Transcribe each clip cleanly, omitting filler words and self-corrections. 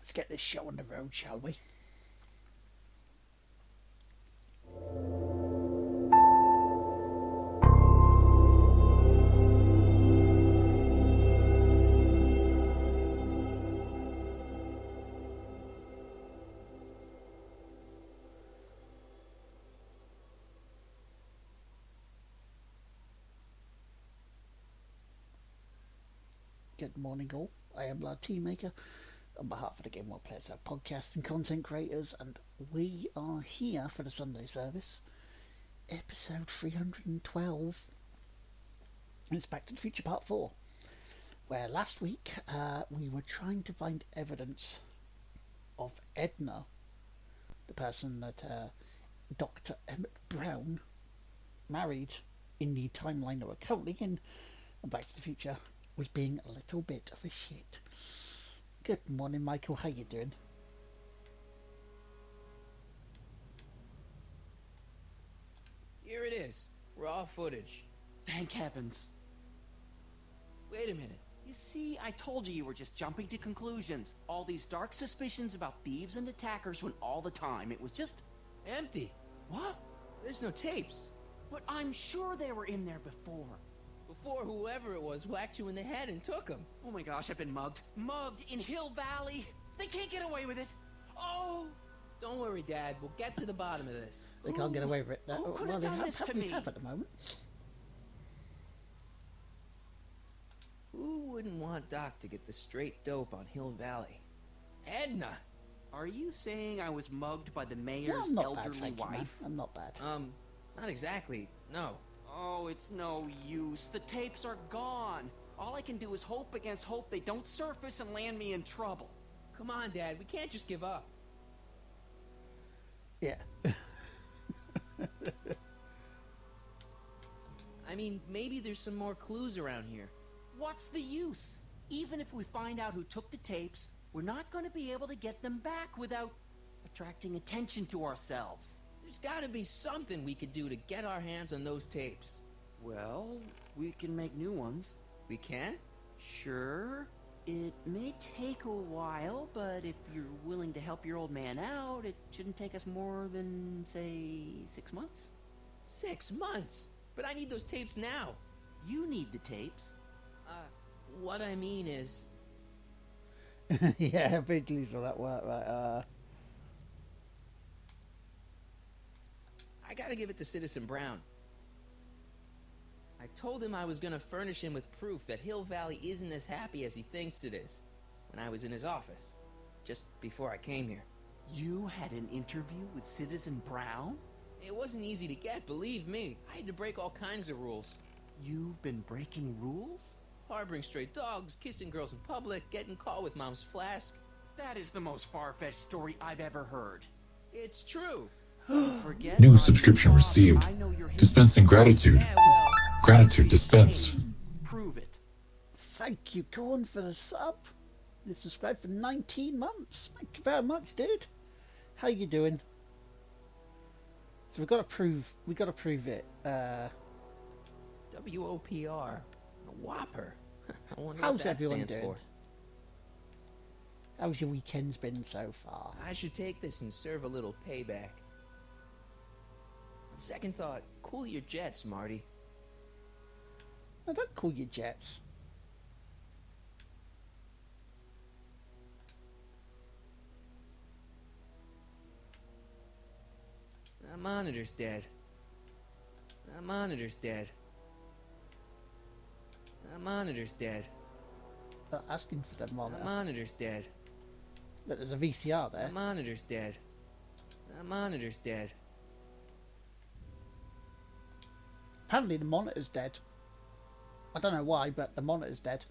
Let's get this show on the road, shall we? Good morning all, I am Lards Teammaker on behalf of the Game World Players Out podcast and content creators, and we are here for the Sunday service, episode 312, and it's Back to the Future Part 4, where last week we were trying to find evidence of Edna, the person that Dr. Emmett Brown married in the timeline that we're currently in, and Back to the Future was being a little bit of a shit. Good morning, Michael. How you doing? Here it is. Raw footage. Thank heavens. Wait a minute. You see, I told you were just jumping to conclusions. All these dark suspicions about thieves and attackers when all the time it was just... Empty. What? There's no tapes. But I'm sure they were in there before. Before whoever it was whacked you in the head and took them. Oh my gosh, I've been mugged. Mugged in Hill Valley. They can't get away with it. Oh! Don't worry, Dad. We'll get to the bottom of this. They can't get away with it. Who could Well, have they done this to me? have at the moment. Who wouldn't want Doc to get the straight dope on Hill Valley? Edna! Are you saying I was mugged by the Yeah, mayor's I'm not bad, elderly thank you, man. wife? I'm not bad. Not exactly. No. Oh, it's no use. The tapes are gone. All I can do is hope against hope they don't surface and land me in trouble. Come on, Dad. We can't just give up. Yeah. I mean, maybe there's some more clues around here. What's the use? Even if we find out who took the tapes, we're not going to be able to get them back without attracting attention to ourselves. There's gotta be something we could do to get our hands on those tapes. Well, we can make new ones. We can? Sure. It may take a while, but if you're willing to help your old man out, it shouldn't take us more than, say, 6 months. 6 months? But I need those tapes now. You need the tapes. What I mean is... Yeah, eventually so that work, right? I gotta give it to Citizen Brown. I told him I was gonna furnish him with proof that Hill Valley isn't as happy as he thinks it is when I was in his office, just before I came here. You had an interview with Citizen Brown? It wasn't easy to get, believe me. I had to break all kinds of rules. You've been breaking rules? Harboring stray dogs, kissing girls in public, getting caught with Mom's flask. That is the most far-fetched story I've ever heard. It's true. Forget New my subscription job. received. I know your Dispensing gratitude. Yeah, well, Gratitude dispensed. Prove it. Thank you, Corn, for the sub. You've subscribed for 19 months. Thank you very much, dude. How you doing? So we got to prove it. WOPR. A Whopper. I wonder How's what that everyone stands doing? for. How's your weekend's been so far? I should take this and serve a little payback. On second thought, cool your jets, Marty. I don't call you Jets. The monitor's dead. The monitor's dead. The monitor's dead. Not asking for the The monitor. monitor's dead. But there's a VCR The there. monitor's dead. The monitor's dead. Apparently the monitor's dead. I don't know why, but the monitor's dead.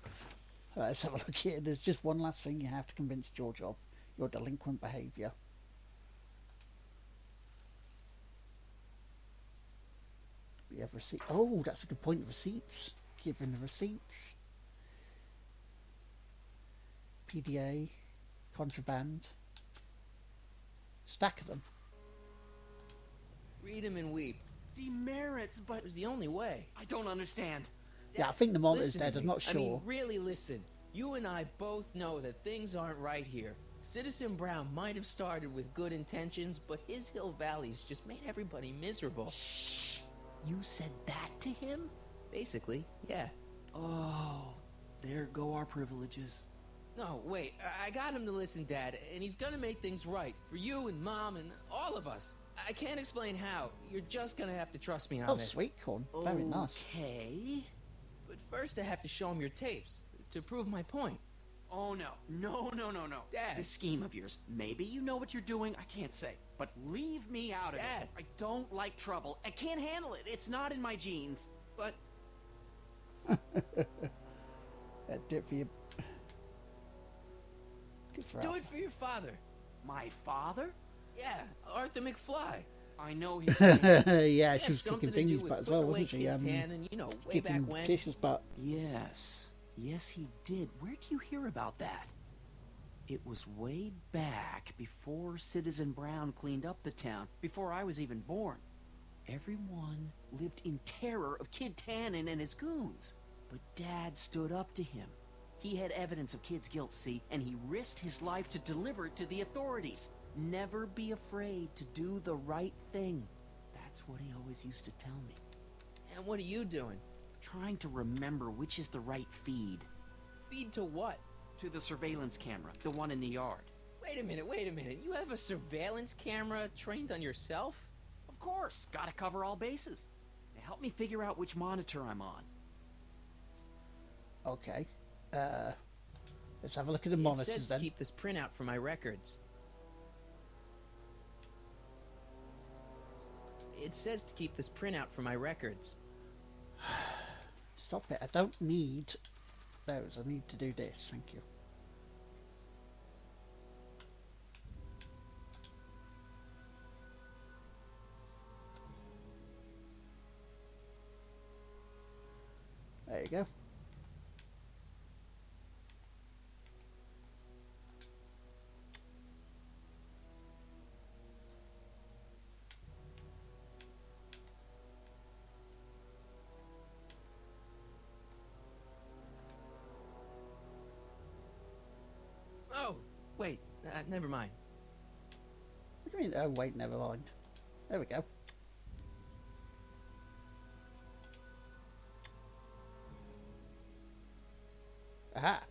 Let's have a look here. There's just one last thing you have to convince George of. Your delinquent behaviour. We have receipt. Oh, that's a good point. Receipts. Given the receipts. PDA. Contraband. Stack of them. Read him and weep. Demerits, but It was the only way. I don't understand. Yeah, I think the monitor's Listen dead. to I'm me. not sure. I mean, really listen. You and I both know that things aren't right here. Citizen Brown might have started with good intentions, but his Hill Valley's just made everybody miserable. Shh! You said that to him? Basically, yeah. Oh, there go our privileges. No, wait, I got him to listen, Dad, and he's gonna make things right for you and Mom and all of us. I can't explain how. You're just gonna have to trust me on Oh, this. sweet corn. Very nice. Okay. But first I have to show him your tapes to prove my point. Oh, no. No. Dad. This scheme of yours, maybe you know what you're doing, I can't say. But leave me out of Dad. it. I don't like trouble. I can't handle it. It's not in my genes. But Do it for you. Good for do Alpha. it for your father. My father? Yeah, Arthur McFly. I know his name. Yeah, It she had was something kicking to do thingies with butt as putting well, away wasn't she? Kid Tannen, you know, way back Kicking when. Tish's butt. Yes. Yes, he did. Where'd you hear about that? It was way back before Citizen Brown cleaned up the town, before I was even born. Everyone lived in terror of Kid Tannen and his goons. But Dad stood up to him. He had evidence of Kid's guilt, see, and he risked his life to deliver it to the authorities. Never be afraid to do the right thing. That's what he always used to tell me. And what are you doing? Trying to remember which is the right feed. Feed to what? To the surveillance camera, the one in the yard. Wait a minute. You have a surveillance camera trained on yourself? Of course, gotta cover all bases. Now help me figure out which monitor I'm on. Okay. Let's have a look at the It monitors says then. to keep this printout for my records. It says to keep this printout for my records. Stop it. I don't need those. I need to do this. Thank you. There you go. Oh, wait, never mind. What do you mean? Oh, wait, never mind. There we go. Aha.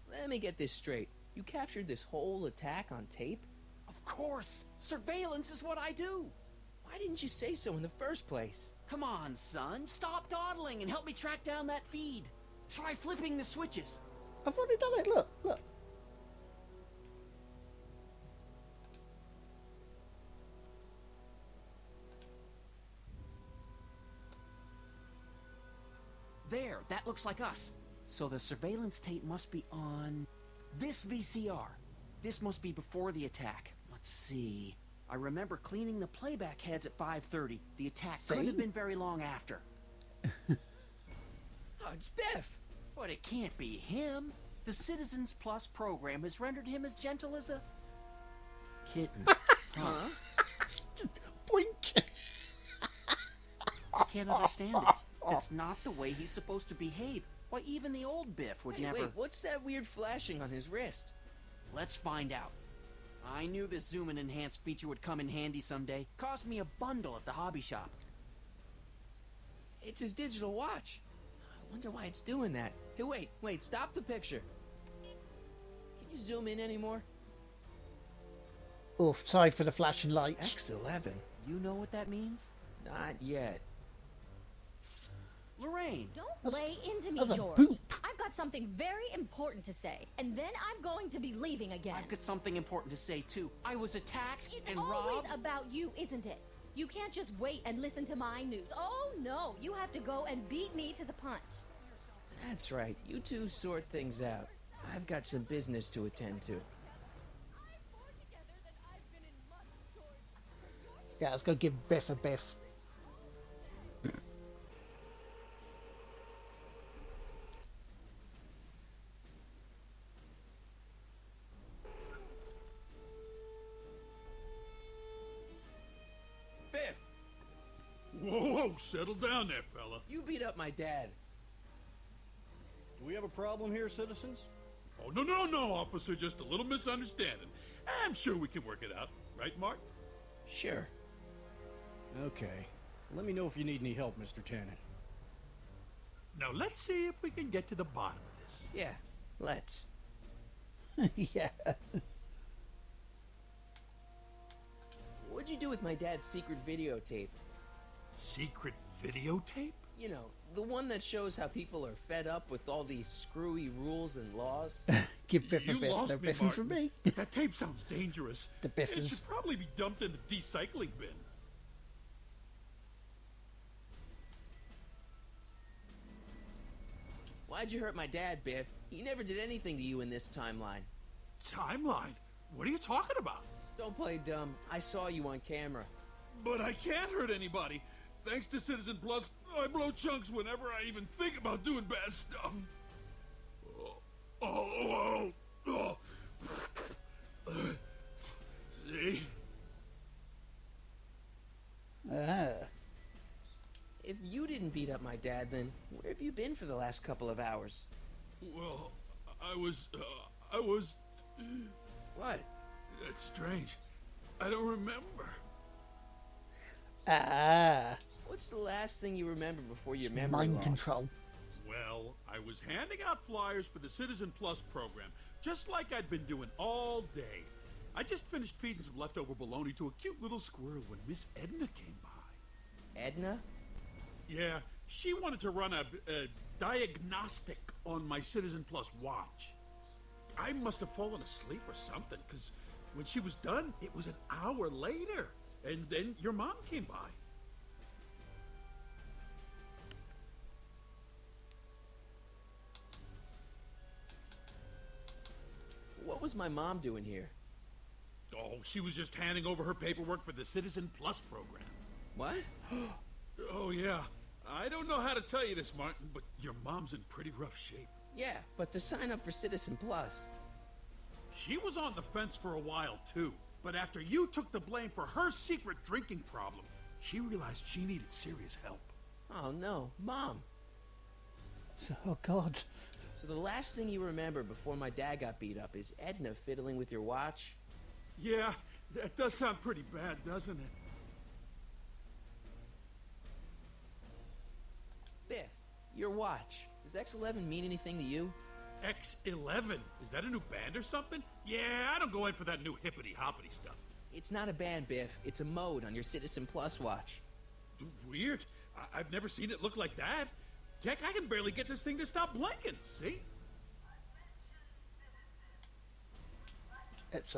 Let me get this straight. You captured this whole attack on tape? Of course! Surveillance is what I do! Why didn't you say so in the first place? Come on, son, stop dawdling and help me track down that feed. Try flipping the switches. I've already done it. Look, look. There, that looks like us. So the surveillance tape must be on this VCR. This must be before the attack. Let's see. I remember cleaning the playback heads at 5:30. The attack couldn't have been very long after. Oh, it's Biff! But it can't be him. The Citizens Plus program has rendered him as gentle as a kitten. Huh? Boink. I can't understand it. That's not the way he's supposed to behave. Why, even the old Biff would never... Wait, what's that weird flashing on his wrist? Let's find out. I knew this zoom and enhance feature would come in handy someday. Cost me a bundle at the hobby shop. It's his digital watch. I wonder why it's doing that. Hey, wait, stop the picture. Can you zoom in anymore? Oh, sorry for the flashing lights. X11. You know what that means? Not yet. Lorraine! Don't lay into me, That's a George. boop. I've got something very important to say, and then I'm going to be leaving again. I've got something important to say, too. I was attacked It's and always robbed. about you, isn't it? You can't just wait and listen to my news. Oh, no. You have to go and beat me to the punch. That's right. You two sort things out. I've got some business to attend to. Yeah, let's go give Biff a biff. Biff! Whoa, settle down there, fella. You beat up my dad. Do we have a problem here, citizens? Oh, no, officer. Just a little misunderstanding. I'm sure we can work it out. Right, Mark? Sure. Okay. Let me know if you need any help, Mr. Tannen. Now, let's see if we can get to the bottom of this. Yeah, let's. Yeah. What'd you do with my dad's secret videotape? Secret videotape? You know, the one that shows how people are fed up with all these screwy rules and laws. Give Biff a You Biff, lost no me, Biffing for Martin. me. That tape sounds dangerous. The It Biffers. should probably be dumped in the recycling bin. Why'd you hurt my dad, Biff? He never did anything to you in this timeline. Timeline? What are you talking about? Don't play dumb. I saw you on camera. But I can't hurt anybody. Thanks to Citizen Plus, I blow chunks whenever I even think about doing bad stuff. Oh. See? Ah. If you didn't beat up my dad, then where have you been for the last couple of hours? Well, I was... What? That's strange. I don't remember. Ah. What's the last thing you remember before your memory Mind loss? control. Well, I was handing out flyers for the Citizen Plus program, just like I'd been doing all day. I just finished feeding some leftover bologna to a cute little squirrel when Miss Edna came by. Edna? Yeah, she wanted to run a diagnostic on my Citizen Plus watch. I must have fallen asleep or something, because when she was done, it was an hour later. And then your mom came by. What was my mom doing here? Oh, she was just handing over her paperwork for the Citizen Plus program. What? Oh, yeah. I don't know how to tell you this, Martin, but your mom's in pretty rough shape. Yeah, but to sign up for Citizen Plus. She was on the fence for a while, too. But after you took the blame for her secret drinking problem, she realized she needed serious help. Oh no, Mom. Oh, God. So the last thing you remember before my dad got beat up is Edna fiddling with your watch? Yeah, that does sound pretty bad, doesn't it? Biff, your watch. Does X11 mean anything to you? X11? Is that a new band or something? Yeah, I don't go in for that new hippity-hoppity stuff. It's not a band, Biff. It's a mode on your Citizen Plus watch. Weird. I've never seen it look like that. Heck, I can barely get this thing to stop blinking, see? It's,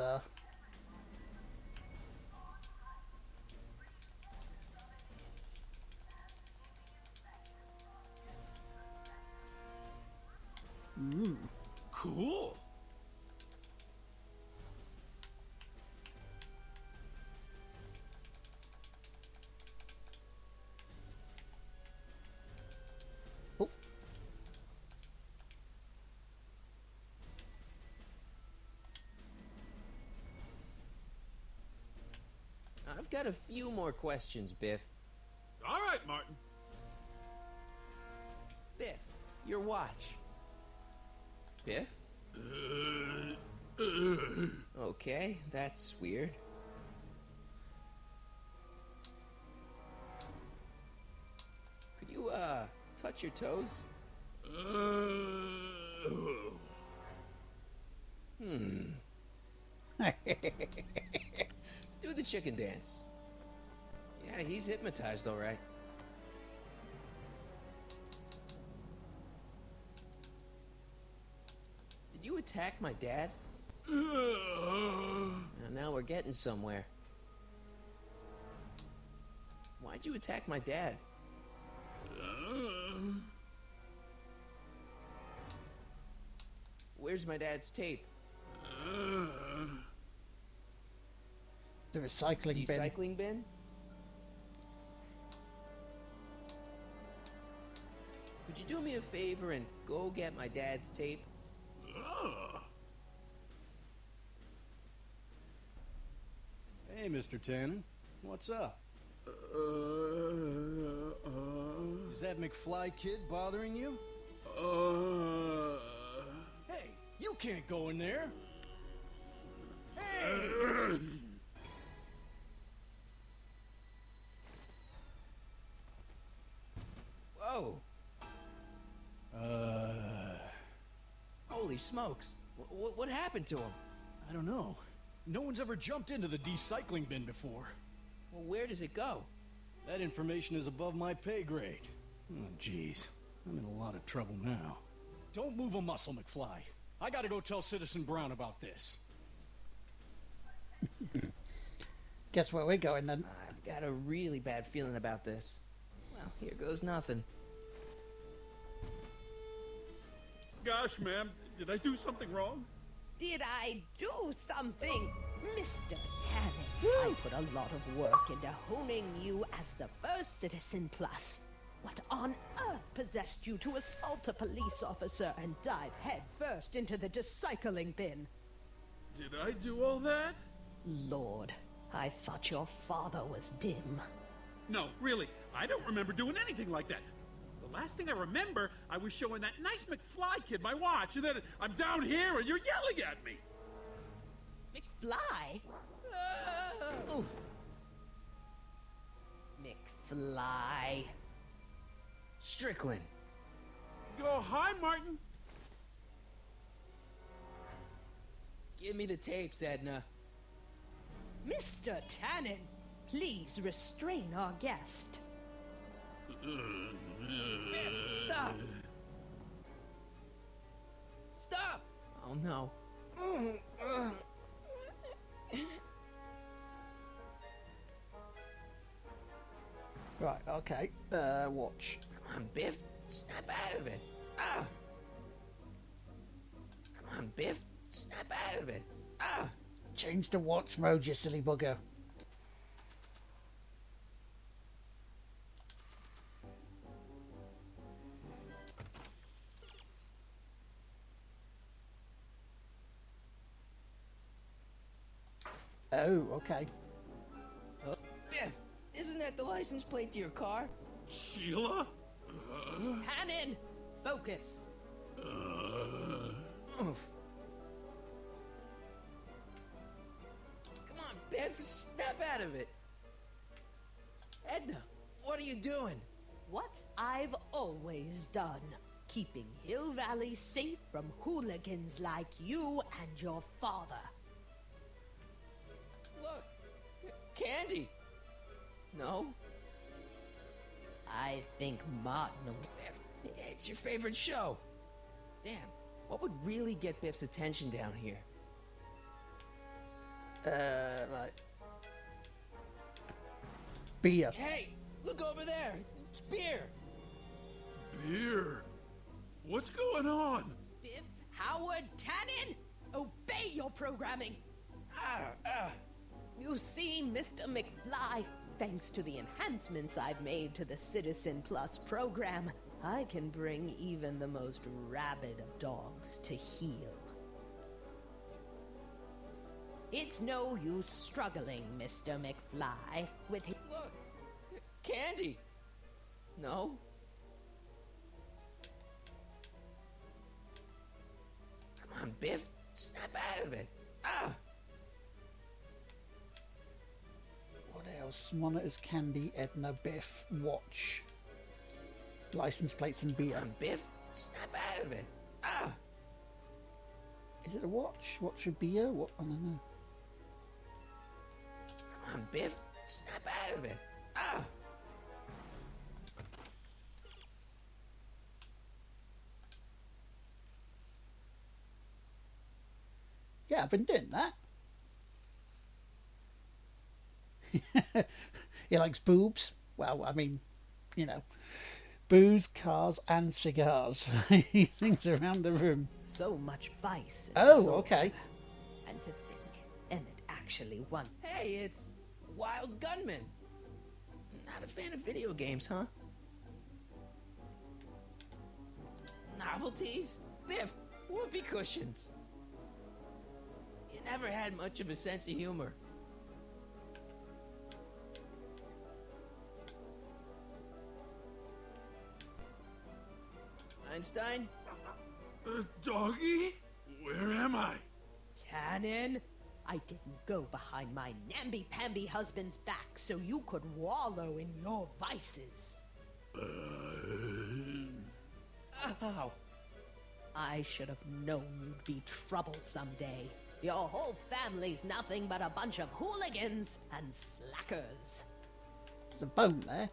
Cool. Oh. I've got a few more questions, Biff. All right, Martin. Biff, your watch. Biff? Okay, that's weird. Could you, touch your toes? Do the chicken dance. Yeah, he's hypnotized, all right. Did you attack my dad? Now we're getting somewhere. Why'd you attack my dad? Where's my dad's tape? the recycling bin. Recycling bin? Could you do me a favor and go get my dad's tape? Hey, Mr. Tannen. What's up? Is that McFly kid bothering you? Hey, you can't go in there. Hey! Whoa. Holy smokes. What happened to him? I don't know. No one's ever jumped into the decycling bin before. Well, where does it go? That information is above my pay grade. Oh, jeez. I'm in a lot of trouble now. Don't move a muscle, McFly. I gotta go tell Citizen Brown about this. Guess where we're going then? I've got a really bad feeling about this. Well, here goes nothing. Gosh, ma'am, did I do something wrong? Did I do something? Mr. Tanning, I put a lot of work into honing you as the first Citizen Plus. What on earth possessed you to assault a police officer and dive headfirst into the decycling bin? Did I do all that? Lord, I thought your father was dim. No, really, I don't remember doing anything like that. The last thing I remember, I was showing that nice McFly kid my watch, and then I'm down here and you're yelling at me. McFly? Ooh. McFly. Strickland. Oh, hi, Martin. Give me the tapes, Edna. Mr. Tannen, please restrain our guest. Stop! Stop! Oh no. Right, okay. Watch. Come on, Biff. Snap out of it. Ah! Come on, Biff. Snap out of it. Ah! Change the watch mode, you silly bugger. Oh, okay. Oh, Biff, isn't that the license plate to your car? Sheila? Tannen, focus. Oof. Come on, Biff. Snap out of it. Edna, what are you doing? What I've always done. Keeping Hill Valley safe from hooligans like you and your father. Look. Candy. No? I think Martin will... Biff, it's your favorite show. Damn, what would really get Biff's attention down here? Right. Beer. Hey, look over there. It's beer. Beer. What's going on? Biff Howard Tannen, obey your programming. You see, Mr. McFly, thanks to the enhancements I've made to the Citizen Plus program, I can bring even the most rabid of dogs to heel. It's no use struggling, Mr. McFly, with his... Look, Candy. No? Come on, Biff. Snap out of it. Ah! What else? Monitors, candy, Edna, Biff, watch. License plates and beer. Come on, Biff. Snap out of it. Ah! Is it a watch? Watch or beer? What? I don't know. Come on, Biff. Snap out of it. Ah! Yeah, I've been doing that. He likes boobs. Well, I mean, you know, booze, cars, and cigars. He thinks around the room. So much vice. in Oh, this order. okay. And to think, Emmett actually won. Hey, it's Wild Gunman. Not a fan of video games, huh? Novelties? Biff, whoopee cushions. You never had much of a sense of humor. Einstein, Doggy? Where am I? Tannen, I didn't go behind my namby-pamby husband's back so you could wallow in your vices. Ow. I should have known you'd be trouble someday. Your whole family's nothing but a bunch of hooligans and slackers. There's a bone there.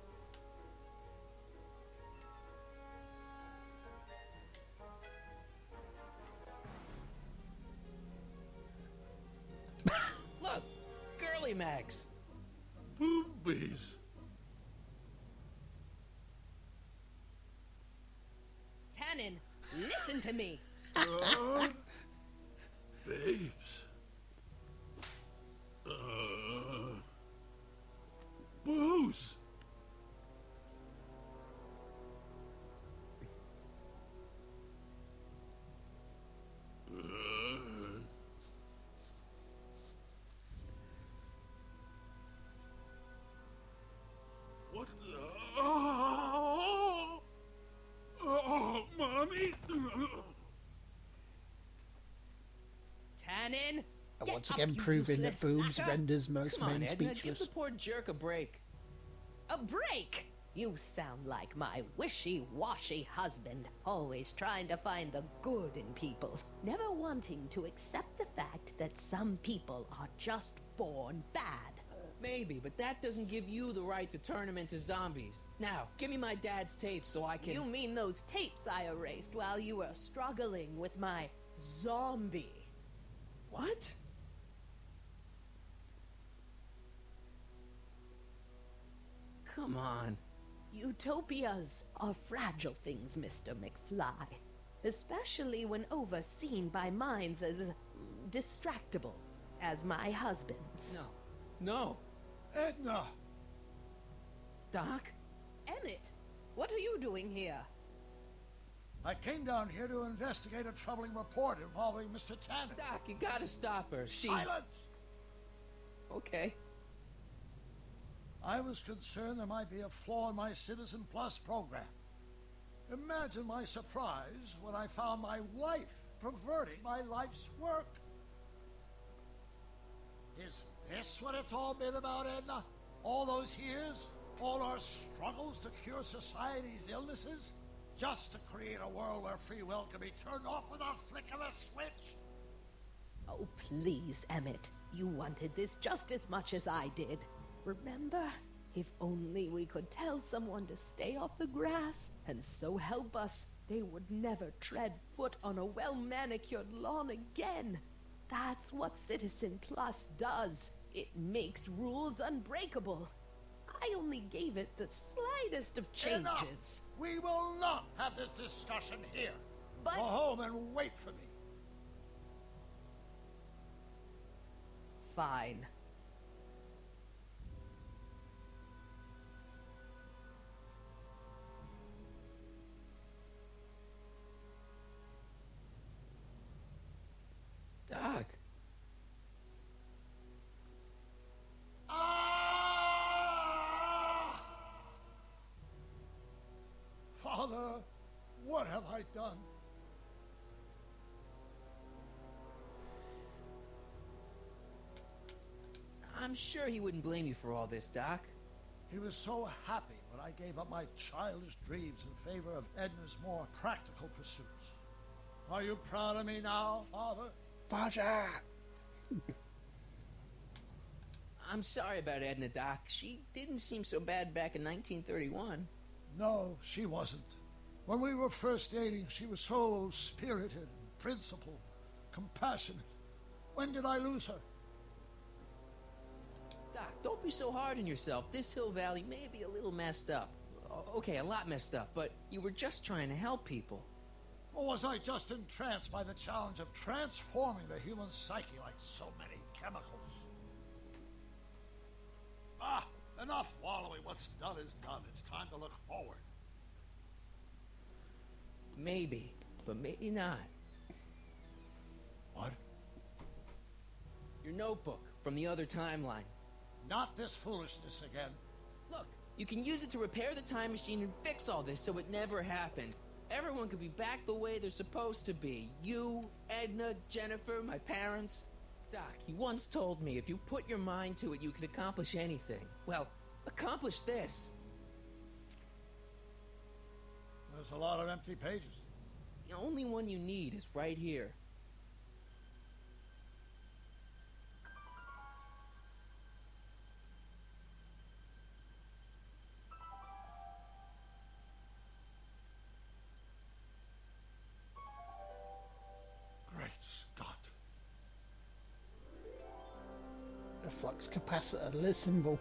Look, girly mags. Boobies. Tannen, listen to me. Babes. Booze. What the? Oh, Mommy. Tannen, And get once up, again you proving useless that boobs slacker. renders most Come on, men Edna, give speechless. the poor jerk a break. A break? You sound like my wishy-washy husband, always trying to find the good in people, never wanting to accept the fact that some people are just born bad. Maybe, but that doesn't give you the right to turn them into zombies. Now, give me my dad's tapes so I can... You mean those tapes I erased while you were struggling with my zombie? What? Come on. Utopias are fragile things, Mr. McFly. Especially when overseen by minds as distractible as my husband's. No. No. Edna! Doc? Emmett, what are you doing here? I came down here to investigate a troubling report involving Mr. Tanner. Doc, you gotta stop her. She... Silence! Okay. I was concerned there might be a flaw in my Citizen Plus program. Imagine my surprise when I found my wife perverting my life's work. Is this what it's all been about, Edna? All those years? All our struggles to cure society's illnesses? Just to create a world where free will can be turned off with a flick of a switch? Oh, please, Emmett. You wanted this just as much as I did. Remember? If only we could tell someone to stay off the grass, and so help us, they would never tread foot on a well-manicured lawn again. That's what Citizen Plus does. It makes rules unbreakable. I only gave it the slightest of changes. Enough! We will not have this discussion here. But... Go home and wait for me. Fine. Doc. Ah! Father, what have I done? I'm sure he wouldn't blame you for all this, Doc. He was so happy when I gave up my childish dreams in favor of Edna's more practical pursuits. Are you proud of me now, Father? Father! I'm sorry about Edna, Doc. She didn't seem so bad back in 1931. No, she wasn't. When we were first dating, she was so spirited, principled, compassionate. When did I lose her? Doc, don't be so hard on yourself. This Hill Valley may be a little messed up. Okay, a lot messed up, but you were just trying to help people. Or was I just entranced by the challenge of transforming the human psyche like so many chemicals? Ah, enough wallowing. What's done is done. It's time to look forward. Maybe, but maybe not. What? Your notebook from the other timeline. Not this foolishness again. Look, you can use it to repair the time machine and fix all this so it never happened. Everyone could be back the way they're supposed to be. You, Edna, Jennifer, my parents. Doc, you once told me if you put your mind to it, you could accomplish anything. Well, accomplish this. There's a lot of empty pages. The only one you need is right here. Great Scott. The flux capacitor, the symbol.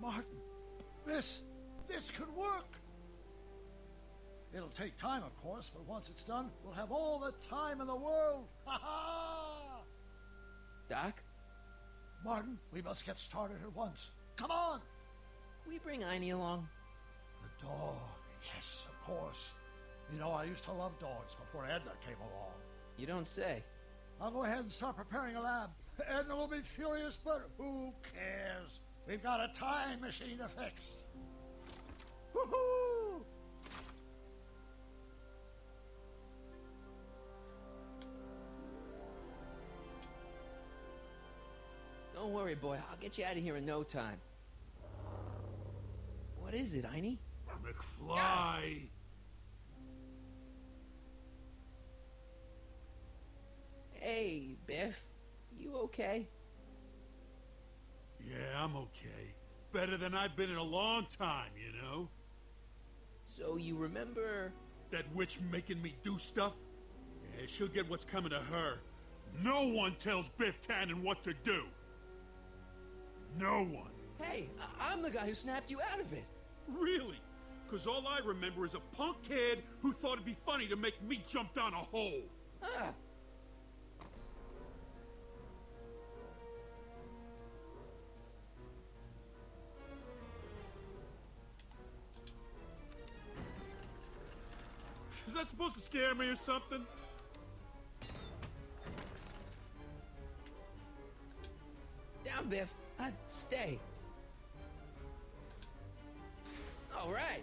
Martin, this could work. It'll take time, of course, but once it's done, we'll have all the time in the world. Ha ha! Doc, Martin, we must get started at once. Come on! can we bring Einie along? The dog. Yes, of course. You know, I used to love dogs before Edna came along. You don't say. I'll go ahead and start preparing a lab. Edna will be furious, but who cares? We've got a time machine to fix. Woohoo! Don't worry, boy. I'll get you out of here in no time. What is it, Einie? McFly! Hey, Biff. You okay? Yeah, I'm okay. Better than I've been in a long time, you know? So you remember... That witch making me do stuff? Yeah, she'll get what's coming to her. No one tells Biff Tannen what to do. No one. Hey, I'm the guy who snapped you out of it. Really? Because all I remember is a punk kid who thought it'd be funny to make me jump down a hole. Ah. Is that supposed to scare me or something? Down, Biff. Stay. All right.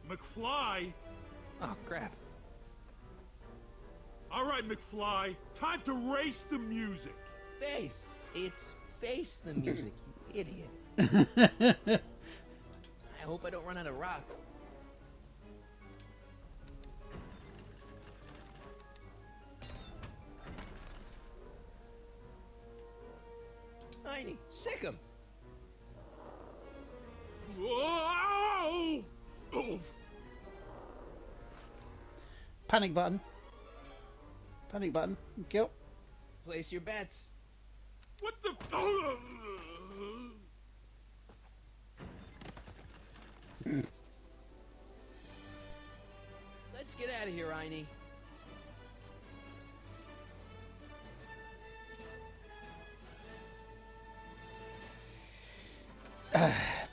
McFly? Oh, crap. All right, McFly. Time to race the music. Face. It's face the music, you idiot. I hope I don't run out of rock. Einie, sick him. Whoa! Oof. Panic button. Panic button. Go. Place your bets. What the? Let's get out of here, Einie.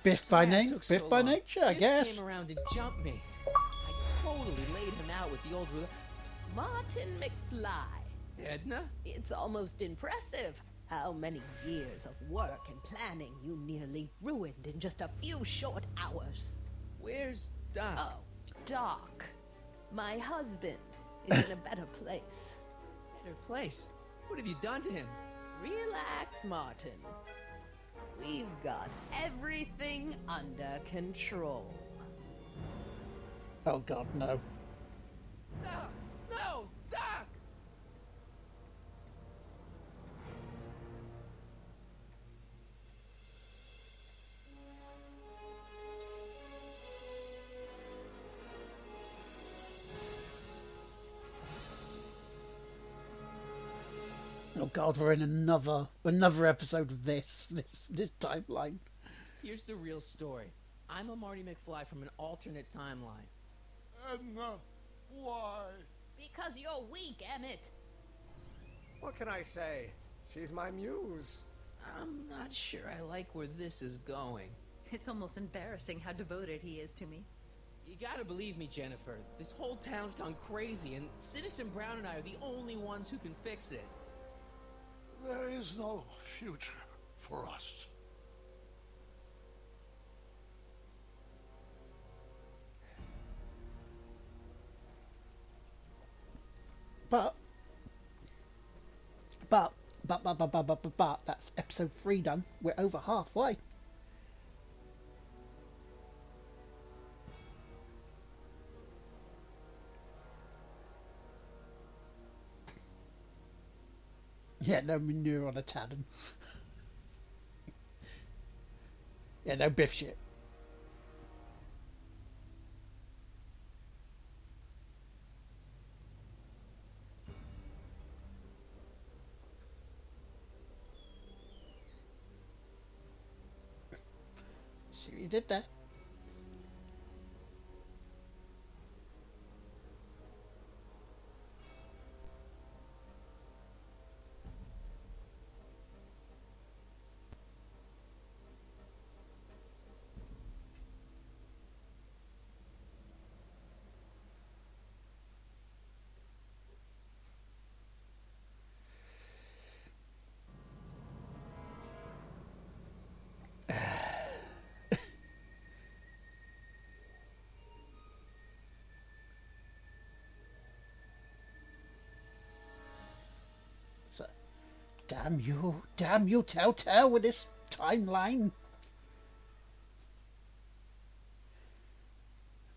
Biff by Yeah, it name. took so Biff by long. nature, I Biff guess. came around and jumped me. I totally laid him out with the old ruler. Martin McFly. Edna? It's almost impressive how many years of work and planning you nearly ruined in just a few short hours. Where's Doc? Oh, Doc. My husband is in a better place. Better place. What have you done to him? Relax, Martin. We've got everything under control. Oh God, no. No! No! Doc! Oh God, we're in another episode of this timeline. Here's the real story. I'm a Marty McFly from an alternate timeline. Edna, why? Because you're weak, Emmett. What can I say? She's my muse. I'm not sure I like where this is going. It's almost embarrassing how devoted he is to me. You gotta believe me, Jennifer. This whole town's gone crazy, and Citizen Brown and I are the only ones who can fix it. There is no future for us. But, but, that's episode 3 done. We're over halfway. Yeah, no manure on a tandem. Yeah, no biff shit. See what you did there? So, damn you, Telltale, with this timeline.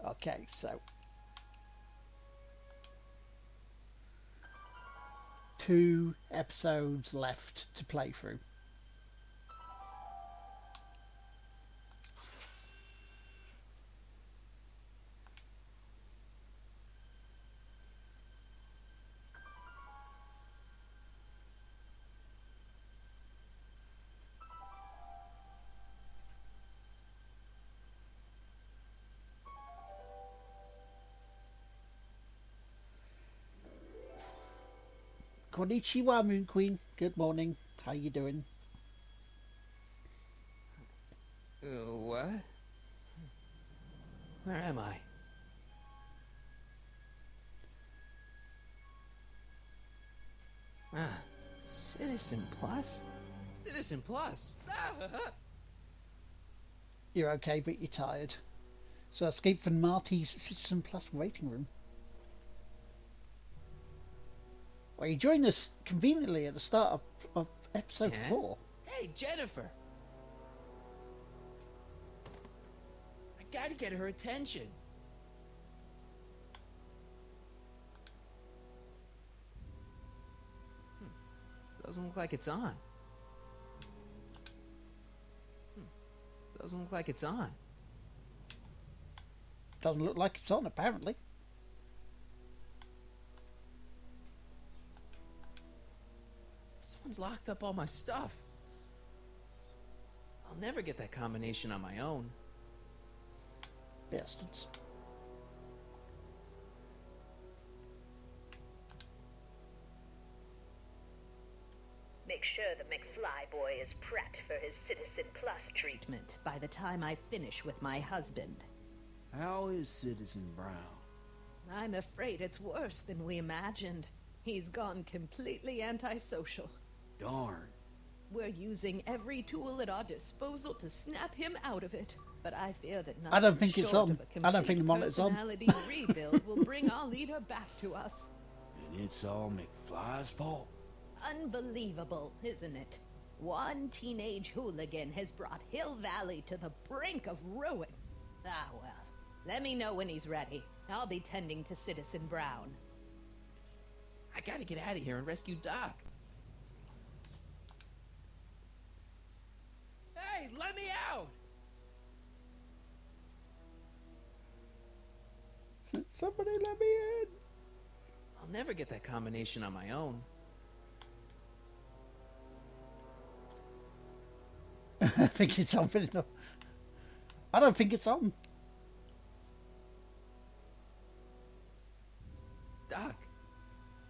Okay, so 2 episodes left to play through. Konnichiwa, Moon Queen. Good morning. How you doing? What? Where am I? Ah, Citizen Plus? Citizen Plus? You're okay, but you're tired. So escape from Marty's Citizen Plus waiting room. Well, you joined us conveniently at the start of episode Jen? 4. Hey, Jennifer! I gotta get her attention. Doesn't look like it's on. Doesn't look like it's on. Doesn't look like it's on, apparently. Someone's locked up all my stuff. I'll never get that combination on my own. Bastards. Make sure the McFly boy is prepped for his Citizen Plus treatment by the time I finish with my husband. How is Citizen Brown? I'm afraid it's worse than we imagined. He's gone completely antisocial. Darn. We're using every tool at our disposal to snap him out of it. But I fear that I don't nothing think it's short on. of a I don't think the complete monitor's on. personality rebuild will bring our leader back to us. And it's all McFly's fault. Unbelievable, isn't it? One teenage hooligan has brought Hill Valley to the brink of ruin. Ah, well. Let me know when he's ready. I'll be tending to Citizen Brown. I gotta get out of here and rescue Doc. Hey, let me out! Somebody let me in. I'll never get that combination on my own. I think it's on, but no. I don't think it's on. Doc.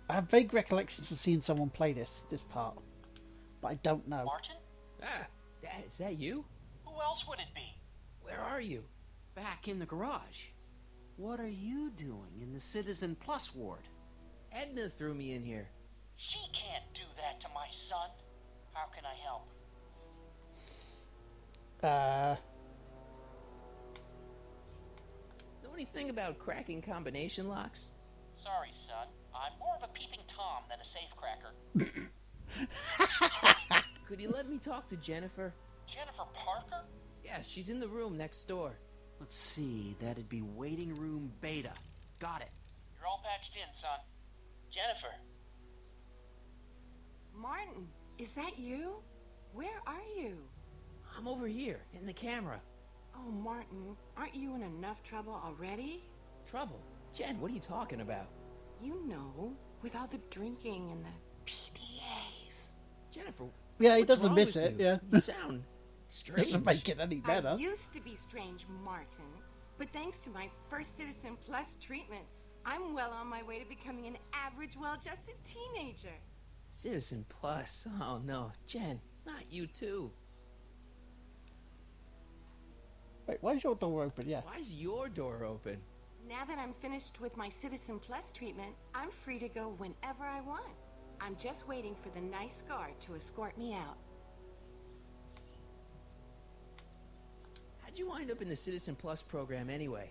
I have vague recollections of seeing someone play this part, but I don't know. Martin? Ah, Dad, is that you? Who else would it be? Where are you? Back in the garage. What are you doing in the Citizen Plus ward? Edna threw me in here. She can't do that to my son. How can I help? Know anything about cracking combination locks? Sorry, son. I'm more of a peeping Tom than a safecracker. Could you let me talk to Jennifer? Jennifer Parker? Yeah, she's in the room next door. Let's see, that'd be waiting room beta. Got it. You're all patched in, son. Jennifer. Martin, is that you? Where are you? I'm over here, in the camera. Oh, Martin, aren't you in enough trouble already? Trouble? Jen, what are you talking about? You know, with all the drinking and the PDAs. Jennifer, Yeah, he what's does wrong admit with it, you? yeah. You sound strange. Doesn't make it any better. I used to be strange, Martin, but thanks to my first Citizen Plus treatment, I'm well on my way to becoming an average, well-adjusted teenager. Citizen Plus? Oh no, Jen, not you too. Wait, why is your door open? Yeah. Why is your door open? Now that I'm finished with my Citizen Plus treatment, I'm free to go whenever I want. I'm just waiting for the nice guard to escort me out. How'd you wind up in the Citizen Plus program anyway?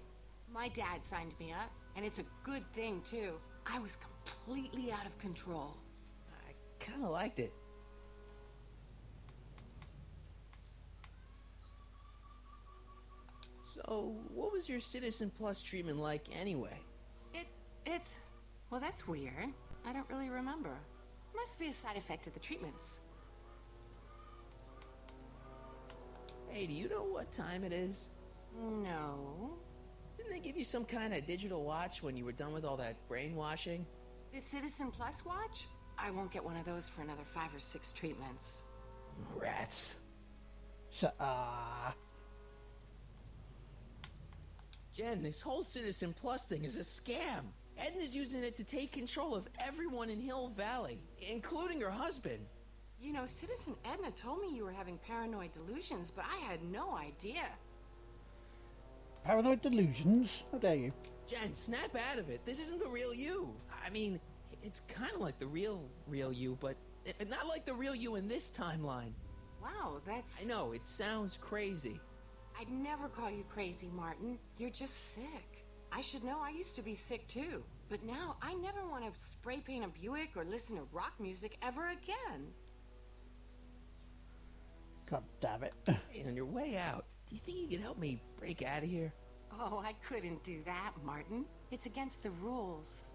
My dad signed me up, and it's a good thing, too. I was completely out of control. I kinda liked it. So, what was your Citizen Plus treatment like anyway? Well, that's weird. I don't really remember. Must be a side effect of the treatments. Hey, do you know what time it is? No. Didn't they give you some kind of digital watch when you were done with all that brainwashing? The Citizen Plus watch? I won't get one of those for another 5 or 6 treatments. Rats. So, Jen, this whole Citizen Plus thing is a scam. Edna's using it to take control of everyone in Hill Valley, including her husband. You know, Citizen Edna told me you were having paranoid delusions, but I had no idea. paranoid delusions? How dare you? Jen, snap out of it. This isn't the real you. I mean, it's kind of like the real you, but not like the real you in this timeline. Wow, that's... I know, it sounds crazy. I'd never call you crazy, Martin. You're just sick. I should know I used to be sick too. But now I never want to spray paint a Buick or listen to rock music ever again. God damn it. Hey, on your way out, do you think you could help me break out of here? Oh, I couldn't do that, Martin. It's against the rules.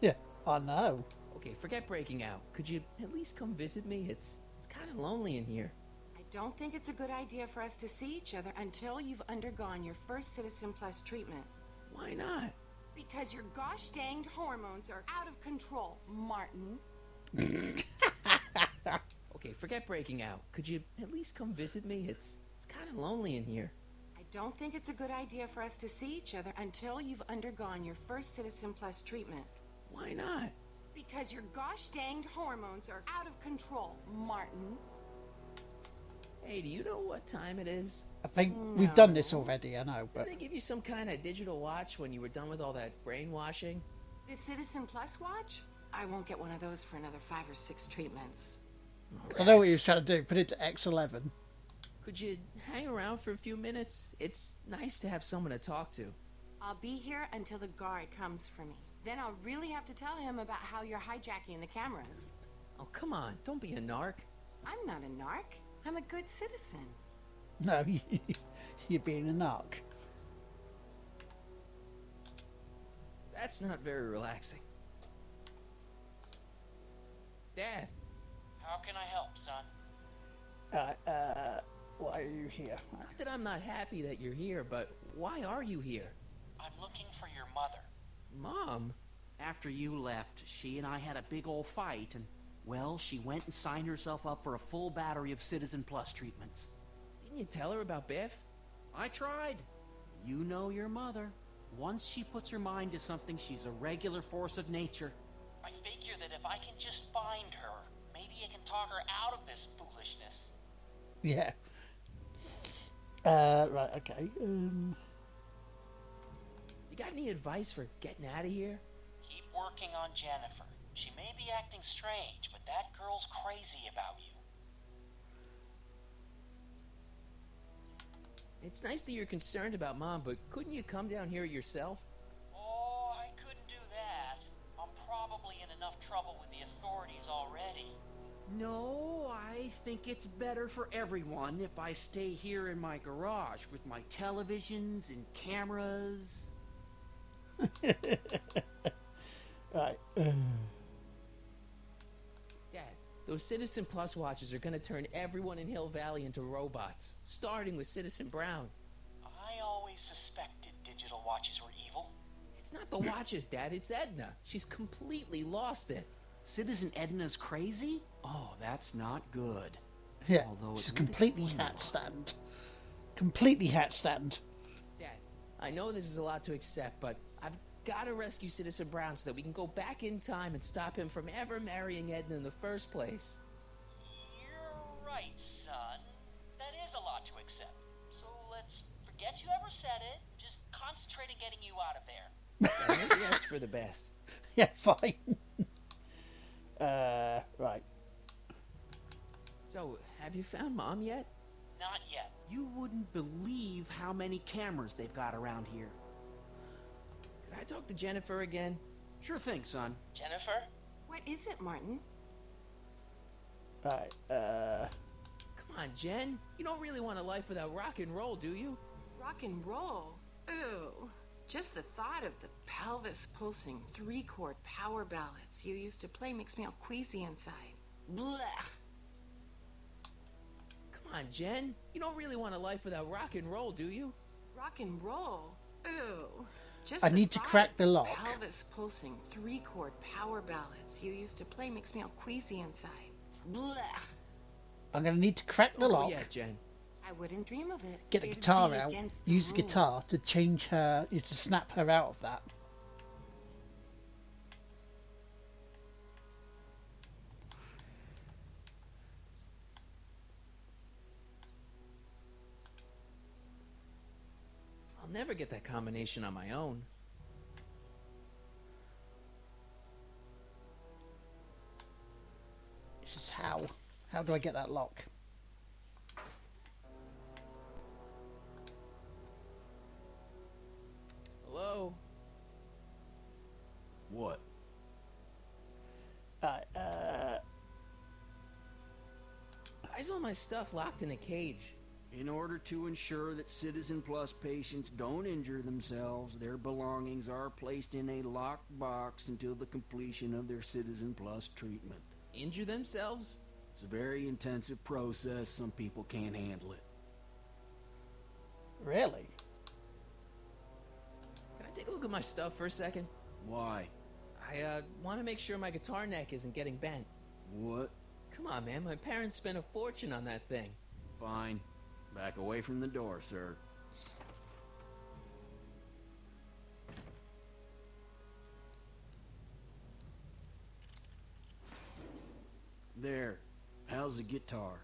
Yeah, I know. Okay, forget breaking out. Could you at least come visit me? It's kind of lonely in here. I don't think it's a good idea for us to see each other until you've undergone your first Citizen Plus treatment. Why not? Because your gosh danged hormones are out of control, Martin. Okay, forget breaking out. Could you at least come visit me? It's kind of lonely in here. I don't think it's a good idea for us to see each other until you've undergone your first Citizen Plus treatment. Why not? Because your gosh danged hormones are out of control, Martin. Hey, do you know what time it is? I think we've done this already, I know, but... Did they give you some kind of digital watch when you were done with all that brainwashing? The Citizen Plus watch? I won't get one of those for another 5 or 6 treatments. I know what he was trying to do, put it to X11. Could you hang around for a few minutes? It's nice to have someone to talk to. I'll be here until the guard comes for me. Then I'll really have to tell him about how you're hijacking the cameras. Oh, come on. Don't be a narc. I'm not a narc. I'm a good citizen. No, you're being a narc. That's not very relaxing. Dad. How can I help, son? Why are you here? Not that I'm not happy that you're here, but why are you here? I'm looking for your mother. Mom? After you left, she and I had a big old fight, and, well, she went and signed herself up for a full battery of Citizen Plus treatments. Didn't you tell her about Biff? I tried. You know your mother. Once she puts her mind to something, she's a regular force of nature. I figure that if I can just find her, maybe I can talk her out of this foolishness. Yeah. Right, okay. You got any advice for getting out of here? Keep working on Jennifer. She may be acting strange, but that girl's crazy about you. It's nice that you're concerned about Mom, but couldn't you come down here yourself? Oh, I couldn't do that. I'm probably trouble with the authorities already. No, I think it's better for everyone if I stay here in my garage with my televisions and cameras. Right. Dad, those Citizen Plus watches are gonna turn everyone in Hill Valley into robots, starting with Citizen Brown. I always suspected digital watches were evil. It's not the watches, Dad, it's Edna. She's completely lost it. Citizen Edna's crazy? Oh, that's not good. Yeah, Although she's it would completely explain a hat lot. stand. Completely hat stand. Dad, I know this is a lot to accept, but I've gotta rescue Citizen Brown so that we can go back in time and stop him from ever marrying Edna in the first place. You're right, son. That is a lot to accept. So let's forget you ever said it. Just concentrate on getting you out of there. Yeah, maybe that's for the best. Yeah, fine. Right. So, have you found Mom yet? Not yet. You wouldn't believe how many cameras they've got around here. Could I talk to Jennifer again? Sure thing, son. Jennifer? What is it, Martin? Right, Come on, Jen. You don't really want a life without rock and roll, do you? Rock and roll? Ew. Just the thought of the pelvis pulsing 3-chord power ballads you used to play makes me all queasy inside. Blech. Come on, Jen. You don't really want a life without rock and roll, do you? Rock and roll? Ew. Just I the need to thought crack of the lock. Pelvis pulsing 3-chord power ballads you used to play makes me all queasy inside. Blech. I'm going to need to crack the Oh, lock, yeah, Jen. I wouldn't dream of it. get the It'd guitar be out, against the use the guitar rules. to change her, to snap her out of that. I'll never get that combination on my own. This is how. How do I get that lock? Hello? What? Right, Why is all my stuff locked in a cage? In order to ensure that Citizen Plus patients don't injure themselves, their belongings are placed in a locked box until the completion of their Citizen Plus treatment. Injure themselves? It's a very intensive process. Some people can't handle it. really? Can I take a look at my stuff for a second? Why? I want to make sure my guitar neck isn't getting bent. What? Come on, man. My parents spent a fortune on that thing. Fine. Back away from the door, sir. There. How's the guitar?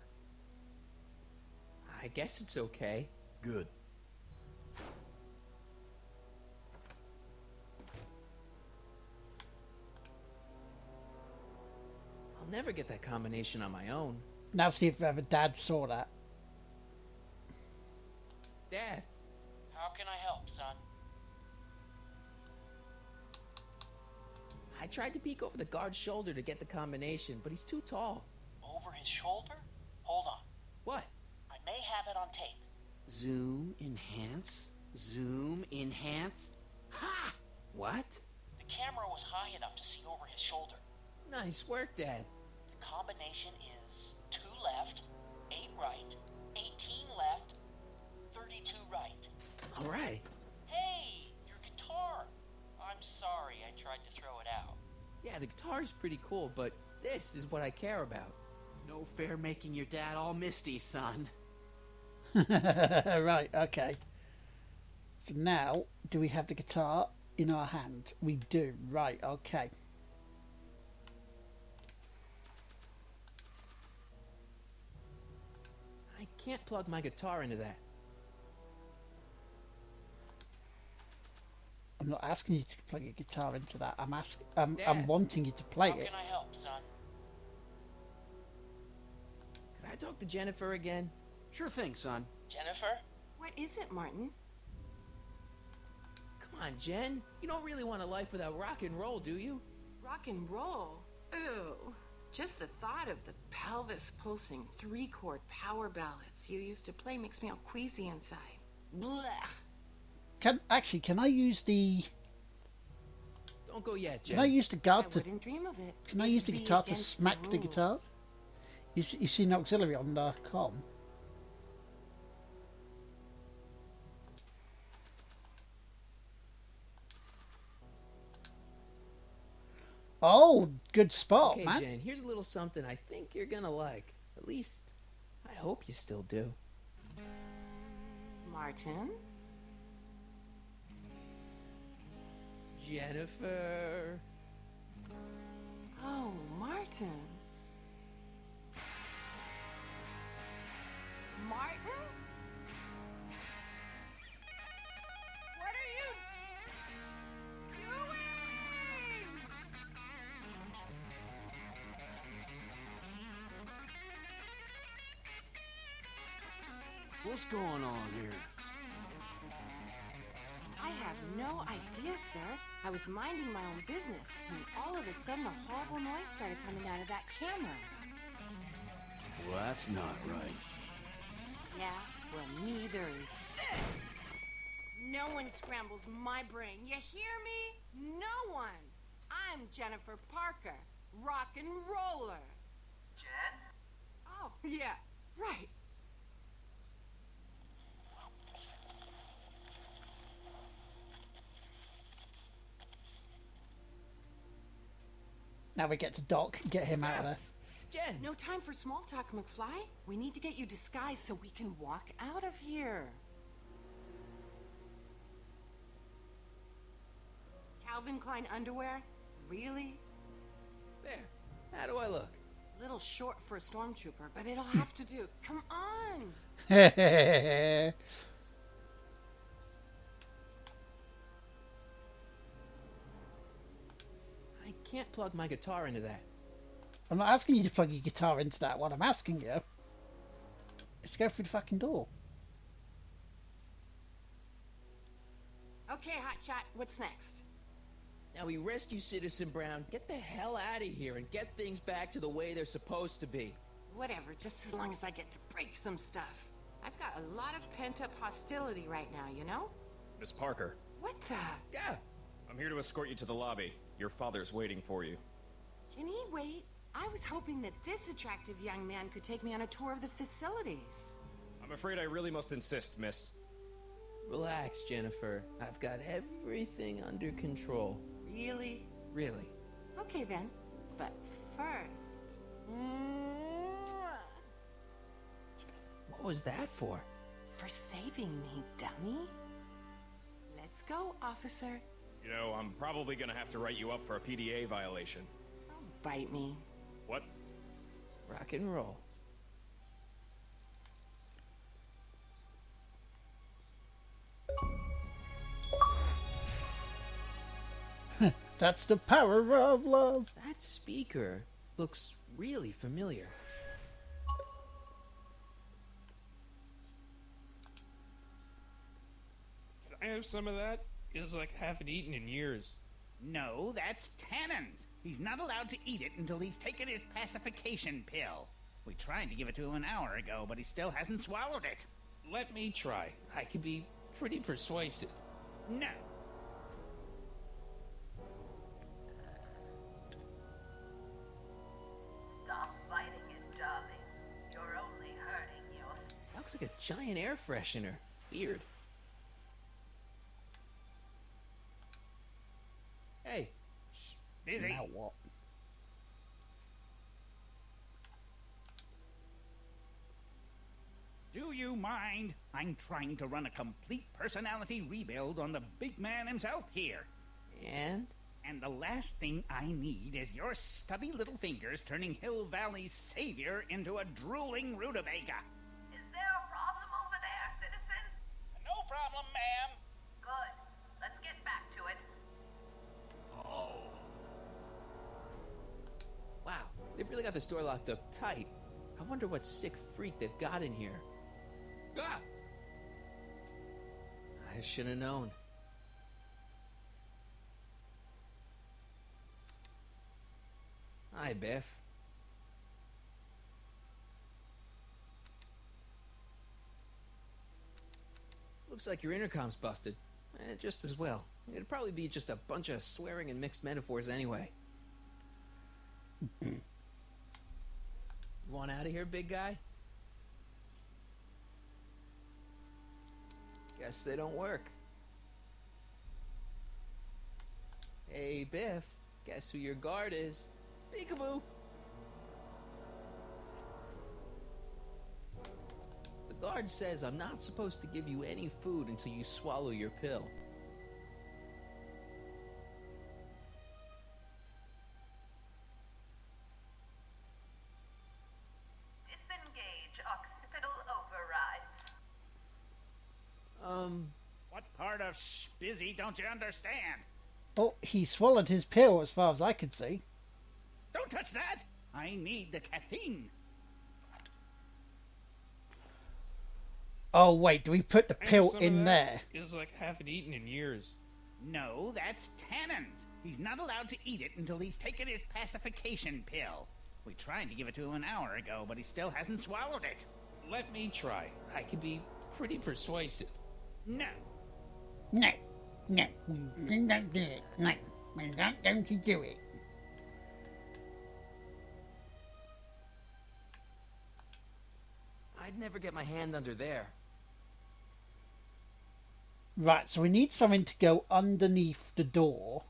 I guess it's okay. Good. I'll never get that combination on my own. Now see if ever Dad saw that. Dad, How can I help, son? I tried to peek over the guard's shoulder to get the combination, but he's too tall. Over his shoulder? Hold on. What? I may have it on tape. Zoom, enhance, zoom, enhance. Ha! What? The camera was high enough to see over his shoulder. Nice work, Dad. The combination is 2 left, 8 right, 18 left, 32 right. All right. Hey, your guitar! I'm sorry I tried to throw it out. Yeah, the guitar's pretty cool, but this is what I care about. No fair making your dad all misty, son. Right, okay. So now, do we have the guitar in our hand? We do, right, okay. I can't plug my guitar into that. I'm not asking you to plug your guitar into that. I'm Dad, I'm wanting you to play How it. can I help, son? Could I talk to Jennifer again? Sure thing, son. Jennifer? What is it, Martin? Come on, Jen. You don't really want a life without rock and roll, do you? Rock and roll? Ew. Just the thought of the pelvis pulsing 3-chord power ballads you used to play makes me all queasy inside. Blech. Can I use the... Don't go yet, Jen. Can I use the guitar I to... wouldn't dream of it. Can I It'd use the be guitar to against smack the rules. guitar? You see an auxiliary on the com. Oh, good spot, Okay, man. Jen, here's a little something I think you're gonna like. At least, I hope you still do. Martin? Jennifer. Oh, Martin. Martin? What are you doing? What's going on here? I have no idea, sir. I was minding my own business when all of a sudden a horrible noise started coming out of that camera. Well, that's not right. Yeah, well, neither is this. No one scrambles my brain. You hear me? No one. I'm Jennifer Parker, rock and roller. Jen? Oh, yeah, right. Now we get to Doc and get him out of there. Jen! No time for small talk, McFly. We need to get you disguised so we can walk out of here. Calvin Klein underwear? Really? There. How do I look? Little short for a stormtrooper, but it'll have to do. Come on! I can't plug my guitar into that. I'm not asking you to plug your guitar into that. What I'm asking you is to go through the fucking door. Okay, Hotshot, what's next? Now we rescue Citizen Brown, get the hell out of here, and get things back to the way they're supposed to be. Whatever, just as long as I get to break some stuff. I've got a lot of pent-up hostility right now, you know? Miss Parker, What the? Yeah. I'm here to escort you to the lobby. Your father's waiting for you. Can he wait? I was hoping that this attractive young man could take me on a tour of the facilities. I'm afraid I really must insist, miss. Relax, Jennifer. I've got everything under control. Really? Really. Okay then. But first... What was that for? For saving me, dummy. Let's go, officer. You know, I'm probably gonna have to write you up for a PDA violation. Bite me. What? Rock and roll. That's the power of love. That speaker looks really familiar. Can I have some of that? Feels like I haven't eaten in years. No, that's Tannen's. He's not allowed to eat it until he's taken his pacification pill. We tried to give it to him an hour ago, but he still hasn't swallowed it. Let me try. I can be pretty persuasive. No. Stop fighting it, darling. You're only hurting yourself. Looks like a giant air freshener. Weird. Hey. Busy. Now what? Do you mind? I'm trying to run a complete personality rebuild on the big man himself here. And? And the last thing I need is your stubby little fingers turning Hill Valley's savior into a drooling rutabaga. Is there a problem over there, citizen? No problem, ma'am. Good. Let's get back to it. Wow, they've really got the store locked up tight. I wonder what sick freak they've got in here. Ah! I should have known. Hi, Biff. Looks like your intercom's busted. Just as well. It'd probably be just a bunch of swearing and mixed metaphors anyway. Want out of here, big guy? Guess they don't work. Hey, Biff. Guess who your guard is? Peekaboo! The guard says I'm not supposed to give you any food until you swallow your pill. Disengage occipital overrides. What part of spizzy don't you understand? But he swallowed his pill as far as I could see. Don't touch that! I need the caffeine. Oh, wait, do we put the pill Some in of there? that is like haven't eaten in years. No, that's Tannen's. He's not allowed to eat it until he's taken his pacification pill. We tried to give it to him an hour ago, but he still hasn't swallowed it. Let me try. I can be pretty persuasive. No. No. No. Don't do it. No. Don't you do it. I'd never get my hand under there. Right, so we need something to go underneath the door.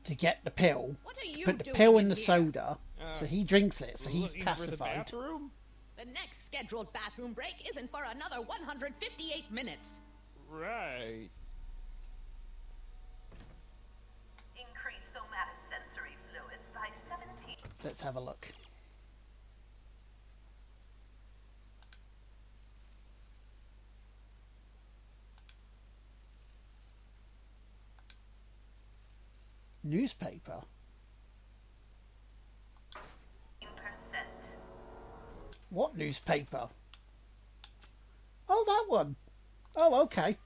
To get the pill. What are you Put the doing pill in in the here? soda. So he drinks it, so he's Looking for the pacified. bathroom? The next scheduled bathroom break isn't for another 158 minutes. Right. Increase somatosensory fluids by 17. Let's have a look. Newspaper. What newspaper? Oh, that one. Oh, okay.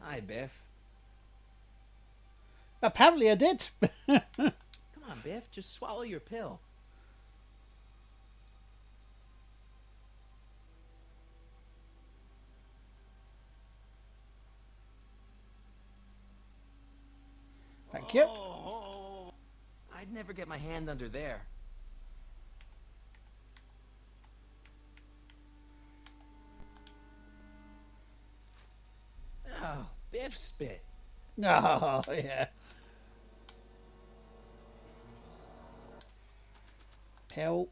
Hi, Biff. Apparently I did. Come on, Biff. Just swallow your pill. Thank you. I'd never get my hand under there. Oh, Biff spit. Oh, yeah. Pill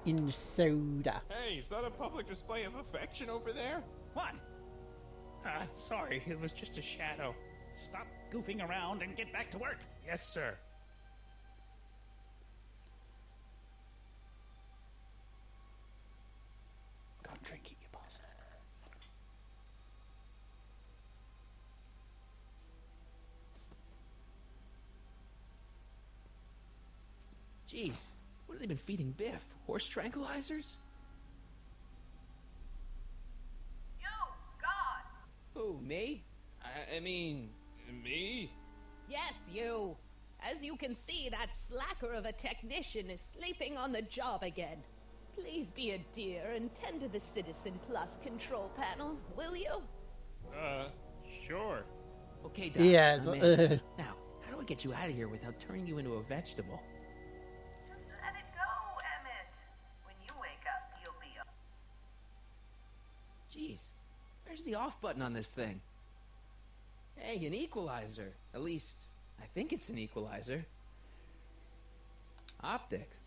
in the soda. Hey, is that a public display of affection over there? What? Sorry, it was just a shadow. Stop goofing around and get back to work. Yes, sir. Go and drink it, you bastard. Jeez, what have they been feeding Biff? Horse tranquilizers? You, God! Who, me? I mean, me? Yes, you. As you can see, that slacker of a technician is sleeping on the job again. Please be a dear and tend to the Citizen Plus control panel, will you? Sure. Okay, Doc. Yeah, I'm in. Now, how do I get you out of here without turning you into a vegetable? Just let it go, Emmett. When you wake up, you'll be up. Jeez, where's the off button on this thing? Hey, an equalizer. At least, I think it's an equalizer. Optics.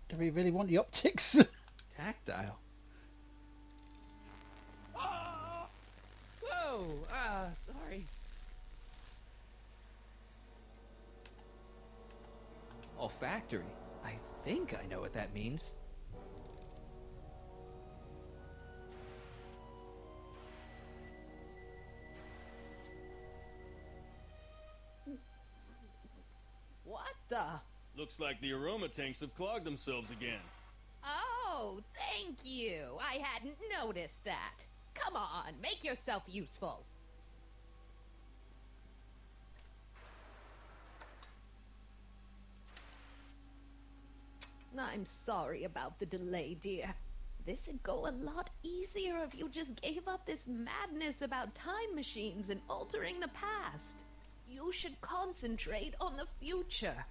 Do we really want the optics? Tactile. Whoa! Sorry. Olfactory. I think I know what that means. What the? Looks like the aroma tanks have clogged themselves again. Oh, thank you. I hadn't noticed that. Come on, make yourself useful. I'm sorry about the delay, dear. This'd go a lot easier if you just gave up this madness about time machines and altering the past. You should concentrate on the future.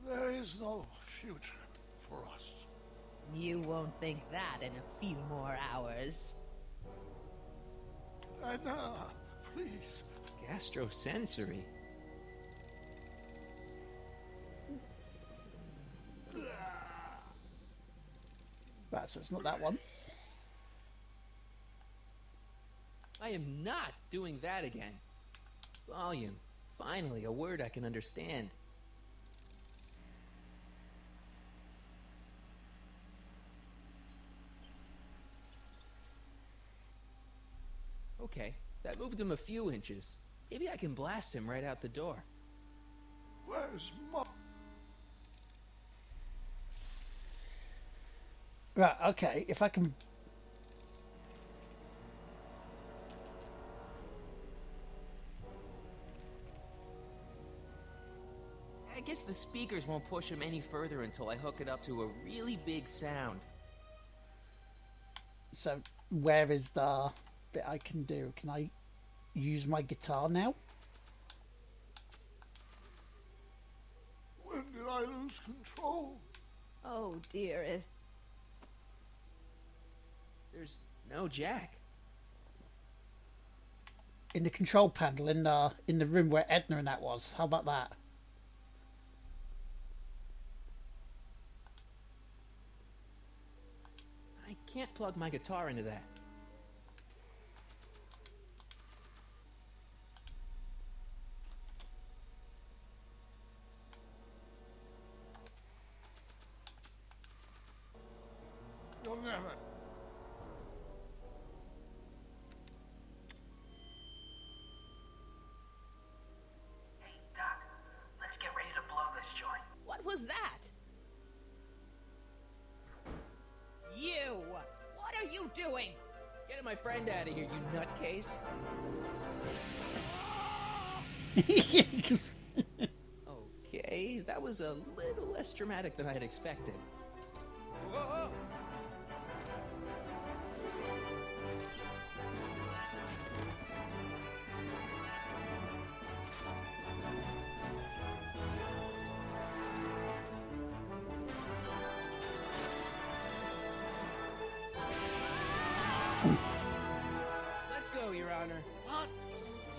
There is no future for us. You won't think that in a few more hours. Edna, please. Gastrosensory. Right, so it's not that one. I am not doing that again. Volume. Finally, a word I can understand. Okay, that moved him a few inches. Maybe I can blast him right out the door. Where's Mom? Right, okay, if I can... I guess the speakers won't push him any further until I hook it up to a really big sound. So, where is the bit I can do? Can I use my guitar now? When did I lose control? Oh, dearest. There's no jack. In the control panel, in the room where Edna and that was. How about that? I can't plug my guitar into that. You'll never. Hey, Doc, let's get ready to blow this joint. What was that? You! What are you doing? Get my friend out of here, you nutcase. Okay, that was a little less dramatic than I had expected. Whoa! Let's go, Your Honor. What?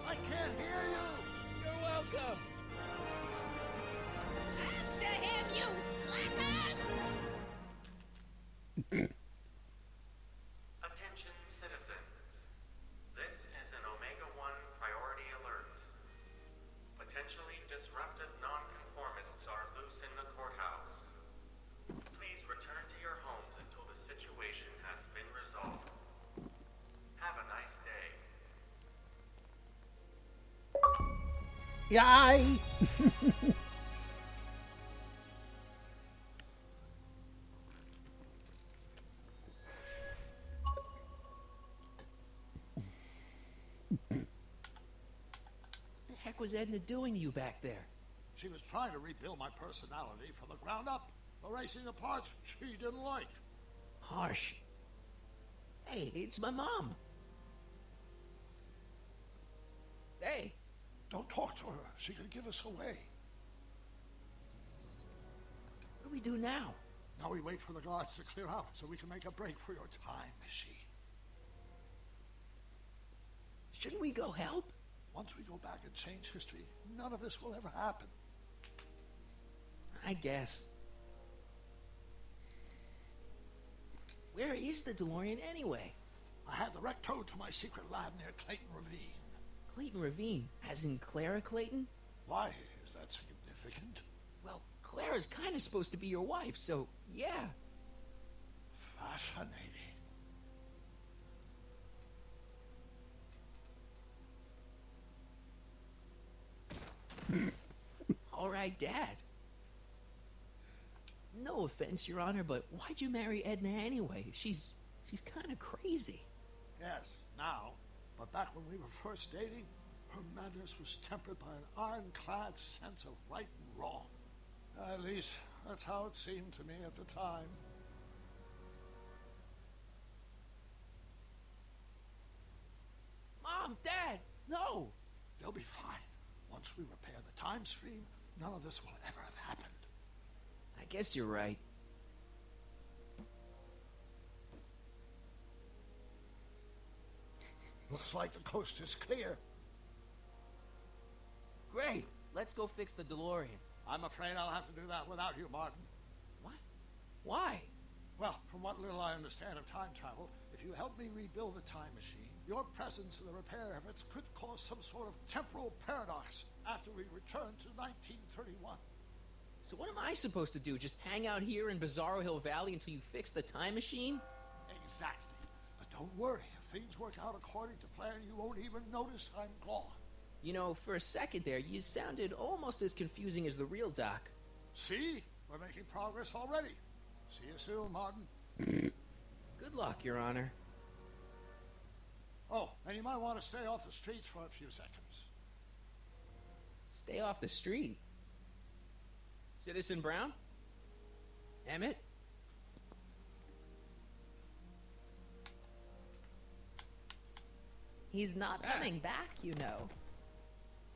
I can't hear you. You're welcome. After him, you slackers! Attention citizens. This is an Omega-1 priority alert. Potentially disruptive nonconformists are loose in the courthouse. Please return to your homes until the situation has been resolved. Have a nice day. Yay! What the heck was Edna doing to you back there? She was trying to rebuild my personality from the ground up, erasing the parts she didn't like. Harsh. Hey, it's my mom. Hey. Don't talk to her. She could give us away. What do we do now? Now we wait for the guards to clear out so we can make a break for your time machine. Shouldn't we go help? Once we go back and change history, none of this will ever happen. I guess. Where is the DeLorean anyway? I had the wreck towed to my secret lab near Clayton Ravine. Clayton Ravine, as in Clara Clayton? Why is that significant? Well, Clara's kind of supposed to be your wife, so yeah. Fascinating. All right, Dad. No offense, Your Honor, but why'd you marry Edna anyway? She's kind of crazy. Yes, now. But back when we were first dating, her madness was tempered by an ironclad sense of right and wrong. At least, that's how it seemed to me at the time. Mom, Dad, no! They'll be fine. Once we repair the time stream, none of this will ever have happened. I guess you're right. Looks like the coast is clear. Great. Let's go fix the DeLorean. I'm afraid I'll have to do that without you, Martin. What? Why? Well, from what little I understand of time travel, if you help me rebuild the time machine, your presence in the repair efforts could cause some sort of temporal paradox after we return to 1931. So what am I supposed to do? Just hang out here in Bizarro Hill Valley until you fix the time machine? Exactly. But don't worry. If things work out according to plan, you won't even notice I'm gone. You know, for a second there, you sounded almost as confusing as the real Doc. See? We're making progress already. See you soon, Martin. Good luck, Your Honor. Oh, and you might want to stay off the streets for a few seconds. Stay off the street. Citizen Brown? Emmett? He's not coming back, you know.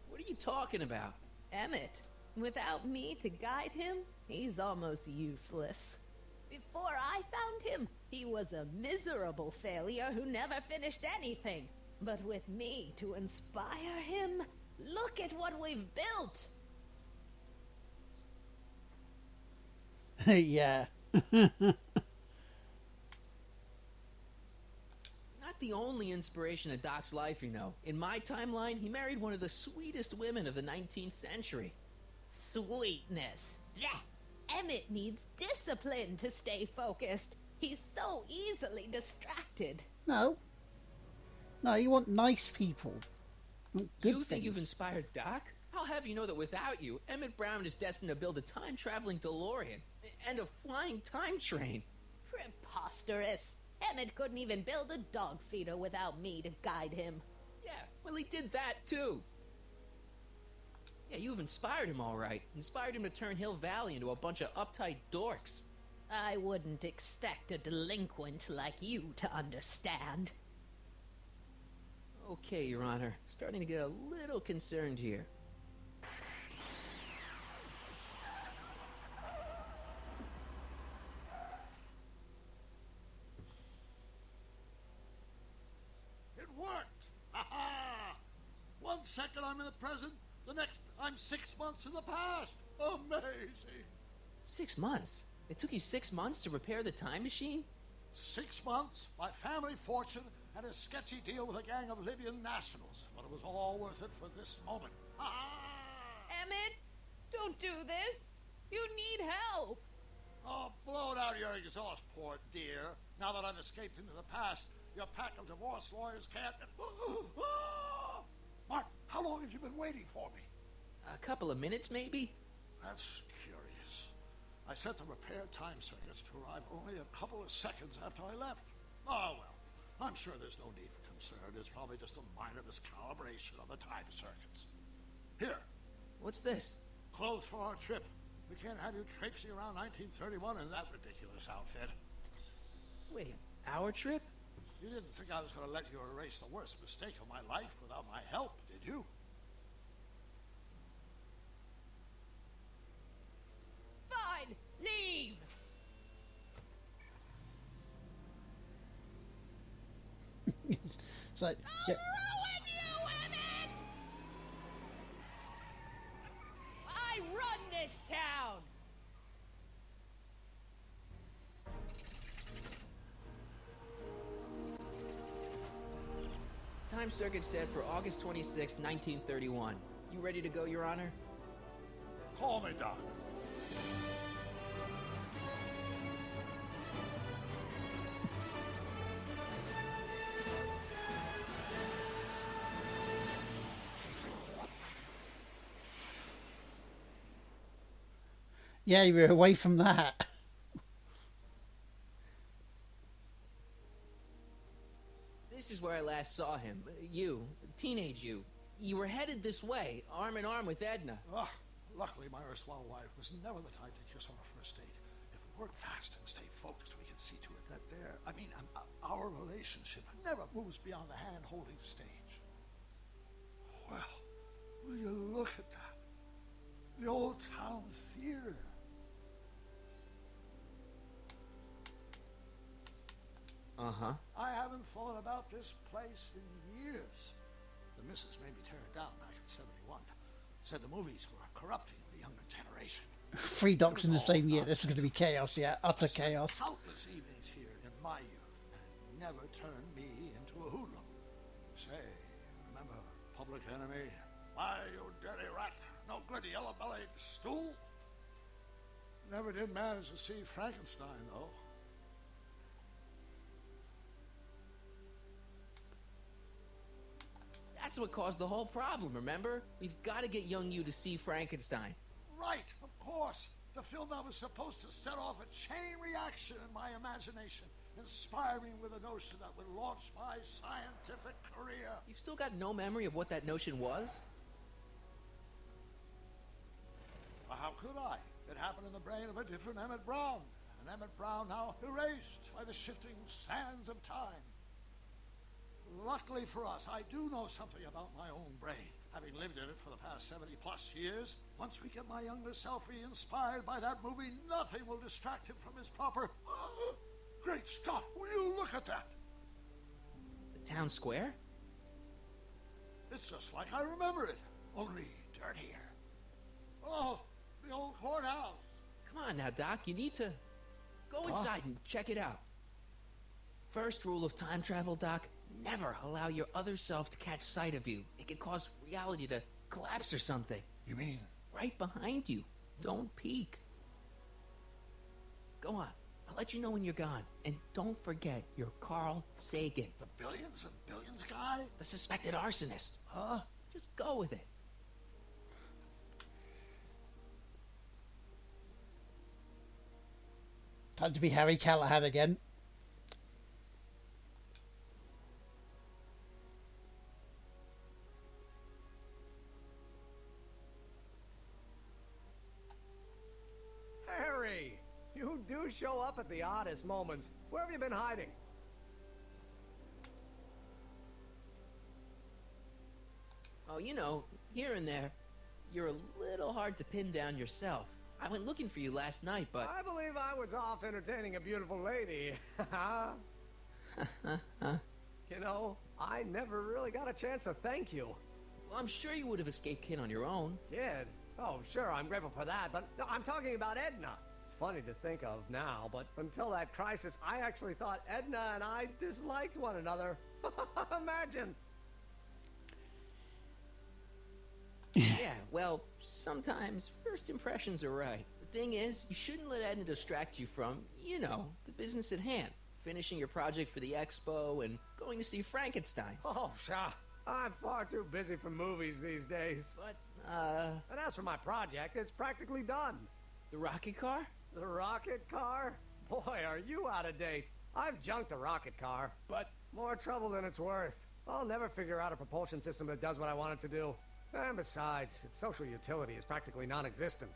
What are you talking about? Emmett, without me to guide him, he's almost useless. Before I found him, he was a miserable failure who never finished anything. But with me to inspire him, look at what we've built. Yeah. Not the only inspiration of Doc's life, you know. In my timeline, he married one of the sweetest women of the 19th century. Sweetness. Blech. Emmett needs discipline to stay focused. He's so easily distracted. No. No, you want nice people. Good You things. think you've inspired Doc? I'll have you know that without you, Emmett Brown is destined to build a time-traveling DeLorean and a flying time train. Preposterous. Emmett couldn't even build a dog feeder without me to guide him. Yeah, well, he did that, too. Yeah, you've inspired him all right. Inspired him to turn Hill Valley into a bunch of uptight dorks. I wouldn't expect a delinquent like you to understand. Okay, Your Honor. Starting to get a little concerned here. It worked! Ha-ha! 1 second I'm in the present, the next I'm 6 months in the past. Amazing! 6 months? It took you 6 months to repair the time machine? 6 months, my family fortune, and a sketchy deal with a gang of Libyan nationals. But it was all worth it for this moment. Emmett, don't do this. You need help. Oh, blow it out of your exhaust, poor dear. Now that I've escaped into the past, your pack of divorce lawyers can't... Mark, how long have you been waiting for me? A couple of minutes, maybe? That's curious. I set the repair time circuits to arrive only a couple of seconds after I left. Oh, well. I'm sure there's no need for concern. It's probably just a minor miscalibration of the time circuits. Here. What's this? Clothes for our trip. We can't have you traipsing around 1931 in that ridiculous outfit. Wait, our trip? You didn't think I was going to let you erase the worst mistake of my life without my help, did you? Fine, leave. It's like, yeah. Ruin you, Emmett! I run this town. Time circuit set for August 26, 1931. You ready to go, Your Honor? Call me, Doc. Yeah, you were away from that. This is where I last saw him. You, teenage you. You were headed this way, arm in arm with Edna. Ah, luckily, my erstwhile wife was never the type to kiss on a first date. If we work fast and stay focused, we can see to it that our relationship never moves beyond the hand-holding stage. Well, will you look at that? The old town theater. Uh-huh. I haven't thought about this place in years. The missus made me tear it down back in '71. Said the movies were corrupting the younger generation. 3 docs in the same year. This is going to be chaos, yeah. Utter chaos. Countless evenings here in my youth, and never turned me into a hoodlum. Say, remember Public Enemy? Why, you dirty rat, no good yellow-bellied stool? Never did manage to see Frankenstein, though. That's what caused the whole problem, remember? We've got to get young you to see Frankenstein. Right, of course. The film that was supposed to set off a chain reaction in my imagination, inspiring with a notion that would launch my scientific career. You've still got no memory of what that notion was? Well, how could I? It happened in the brain of a different Emmett Brown. An Emmett Brown now erased by the shifting sands of time. Luckily for us, I do know something about my own brain. Having lived in it for the past 70-plus years, once we get my younger self re-inspired by that movie, nothing will distract him from his proper... Great Scott, will you look at that? The town square? It's just like I remember it, only dirtier. Oh, the old courthouse. Come on now, Doc, you need to... Go inside and check it out. First rule of time travel, Doc, never allow your other self to catch sight of you. It can cause reality to collapse or something. You mean? Right behind you. Don't peek. Go on. I'll let you know when you're gone. And don't forget, you're Carl Sagan. The billions and billions guy? The suspected arsonist. Huh? Just go with it. Time to be Harry Callahan again. Harry, you do show up at the oddest moments. Where have you been hiding? Oh, you know, here and there, you're a little hard to pin down yourself. I went looking for you last night, but... I believe I was off entertaining a beautiful lady. You know, I never really got a chance to thank you. Well, I'm sure you would have escaped Kid on your own. Kid? Oh, sure, I'm grateful for that, but no, I'm talking about Edna. It's funny to think of now, but until that crisis, I actually thought Edna and I disliked one another. Imagine. Yeah, well, sometimes first impressions are right. The thing is, you shouldn't let Edna distract you from, you know, the business at hand. Finishing your project for the expo and going to see Frankenstein. Oh, sure. I'm far too busy for movies these days. But, And as for my project, it's practically done. The rocket car? The rocket car? Boy, are you out of date. I've junked the rocket car. But... More trouble than it's worth. I'll never figure out a propulsion system that does what I want it to do. And besides, its social utility is practically non-existent.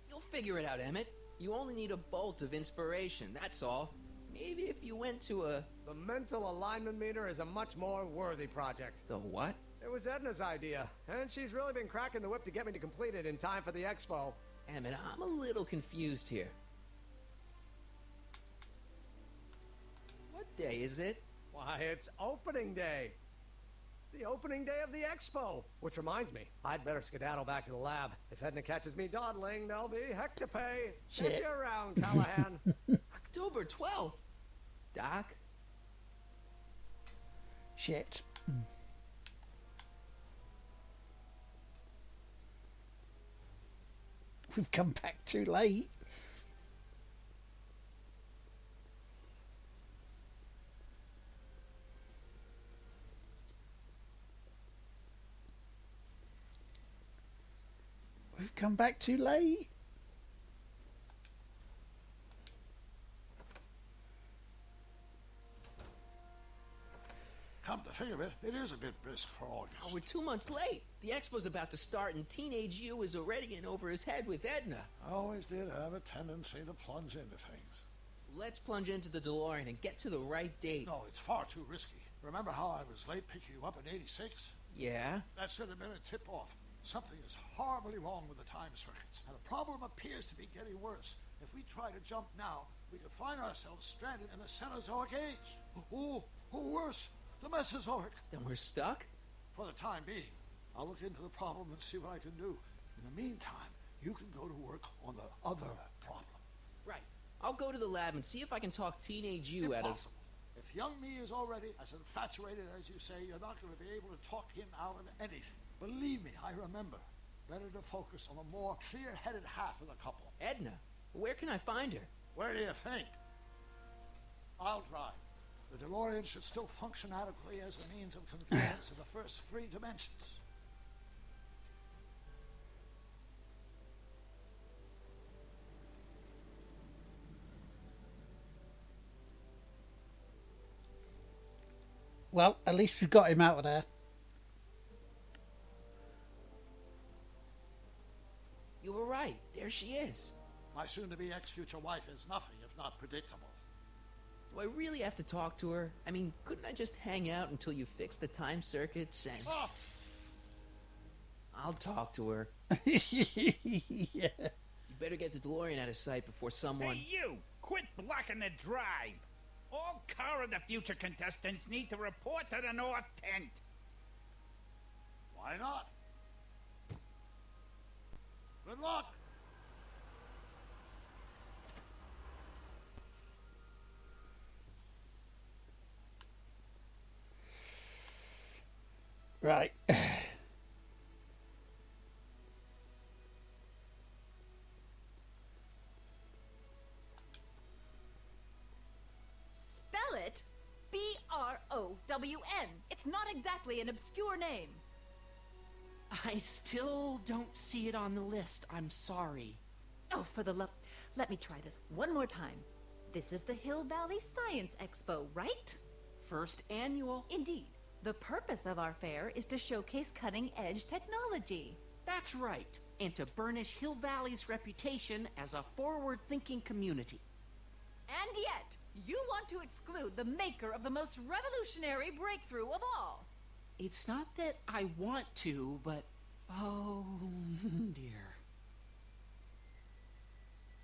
You'll figure it out, Emmett. You only need a bolt of inspiration, that's all. Maybe if you went to a... The mental alignment meter is a much more worthy project. The what? It was Edna's idea, and she's really been cracking the whip to get me to complete it in time for the expo. Emmett, I'm a little confused here. What day is it? Why, it's opening day. The opening day of the expo. Which reminds me, I'd better skedaddle back to the lab. If Edna catches me dawdling, there'll be heck to pay. Shit. Get you around, Callahan. October 12th. Doc? Shit. We've come back too late. come back too late. Come to think of it, it is a bit brisk for August. Oh, we're 2 months late. The expo's about to start, and teenage you is already in over his head with Edna. I always did have a tendency to plunge into things. Let's plunge into the DeLorean and get to the right date. No, it's far too risky. Remember how I was late picking you up in '86? Yeah? That should have been a tip-off. Something is horribly wrong with the time circuits, and the problem appears to be getting worse. If we try to jump now, we could find ourselves stranded in the Cenozoic age. Or worse, the Mesozoic. Then we're stuck? For the time being. I'll look into the problem and see what I can do. In the meantime, you can go to work on the other problem. Right. I'll go to the lab and see if I can talk teenage you out of... Impossible. If young me is already as infatuated as you say, you're not going to be able to talk him out of anything. Believe me, I remember. Better to focus on the more clear-headed half of the couple. Edna? Where can I find her? Where do you think? I'll drive. The DeLorean should still function adequately as a means of conveyance in the first 3 dimensions. Well, at least we've got him out of there. You were right. There she is. My soon-to-be ex-future wife is nothing if not predictable. Do I really have to talk to her? I mean, couldn't I just hang out until you fix the time circuits and... Oh. I'll talk to her. Yeah. You better get the DeLorean out of sight before someone... Hey, you! Quit blocking the drive! All Car of the Future contestants need to report to the North Tent. Why not? Good luck! Right. Spell it B-R-O-W-N. It's not exactly an obscure name. I still don't see it on the list. I'm sorry. Oh, for the love... Let me try this one more time. This is the Hill Valley Science Expo, right? First annual. Indeed. The purpose of our fair is to showcase cutting-edge technology. That's right. And to burnish Hill Valley's reputation as a forward-thinking community. And yet, you want to exclude the maker of the most revolutionary breakthrough of all. It's not that I want to, but... oh, dear.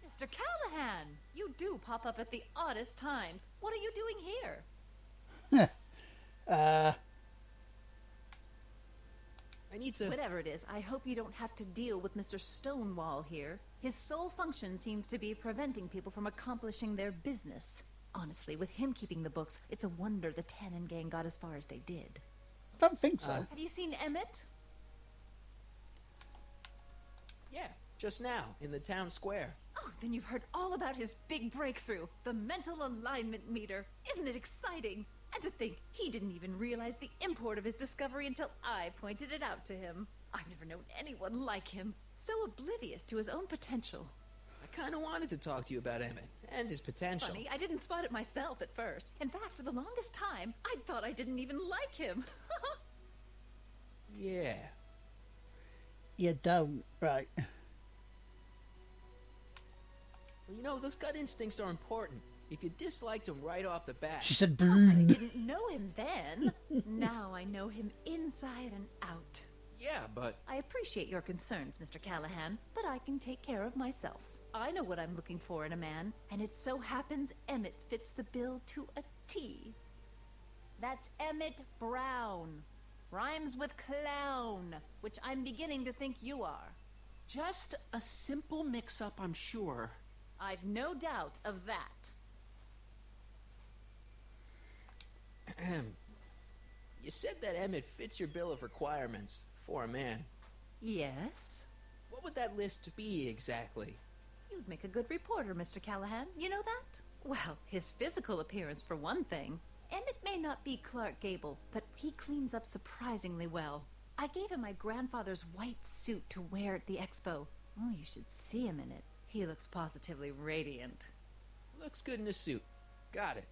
Mr. Callahan, you do pop up at the oddest times. What are you doing here? I need to... Whatever it is, I hope you don't have to deal with Mr. Stonewall here. His sole function seems to be preventing people from accomplishing their business. Honestly, with him keeping the books, it's a wonder the Tannen gang got as far as they did. Don't think so. Have you seen Emmett? Yeah, just now, in the town square. Oh, then you've heard all about his big breakthrough, the mental alignment meter. Isn't it exciting? And to think, he didn't even realize the import of his discovery until I pointed it out to him. I've never known anyone like him. So oblivious to his own potential. I kind of wanted to talk to you about Emmett and his potential. Funny, I didn't spot it myself at first. In fact, for the longest time, I thought I didn't even like him. Yeah. You don't, right. Well, you know, those gut instincts are important. If you disliked him right off the bat... She said, I boom. didn't know him then. Now I know him inside and out. Yeah, but... I appreciate your concerns, Mr. Callahan, but I can take care of myself. I know what I'm looking for in a man, and it so happens Emmett fits the bill to a T. That's Emmett Brown. Rhymes with clown, which I'm beginning to think you are. Just a simple mix-up, I'm sure. I've no doubt of that. You said that Emmett fits your bill of requirements for a man. Yes? What would that list be exactly? You'd make a good reporter, Mr. Callahan. You know that? Well, his physical appearance for one thing. Emmett may not be Clark Gable, but he cleans up surprisingly well. I gave him my grandfather's white suit to wear at the expo. Oh, you should see him in it. He looks positively radiant. Looks good in a suit. Got it.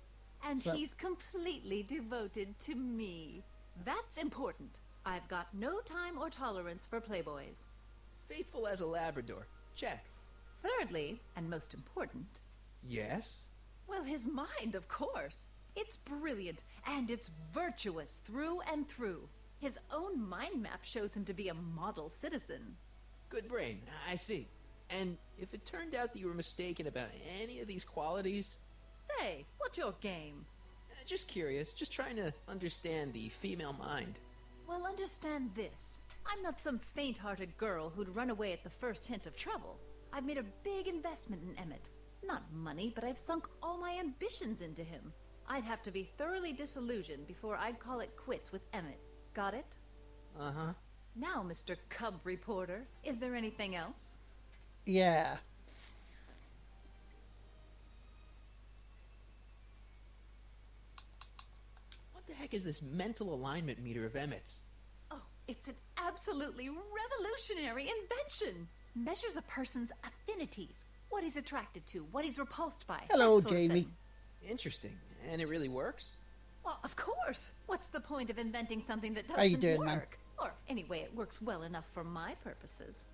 And he's completely devoted to me. That's important. I've got no time or tolerance for playboys. Faithful as a Labrador. Check. Thirdly, and most important... Yes? Well, his mind, of course. It's brilliant, and it's virtuous through and through. His own mind map shows him to be a model citizen. Good brain, I see. And if it turned out that you were mistaken about any of these qualities... Say, what's your game? Just curious, just trying to understand the female mind. Well, understand this. I'm not some faint-hearted girl who'd run away at the first hint of trouble. I've made a big investment in Emmett. Not money, but I've sunk all my ambitions into him. I'd have to be thoroughly disillusioned before I'd call it quits with Emmett. Got it? Uh-huh. Now, Mr. Cub Reporter, is there anything else? Yeah. What the heck is this mental alignment meter of Emmett's? Oh, it's an absolutely revolutionary invention. Measures a person's affinities, what he's attracted to, what he's repulsed by. Hello, that sort of Jamie. thing. Interesting. And it really works? Well, of course. What's the point of inventing something that doesn't How you doing, work? man? Or anyway, it works well enough for my purposes.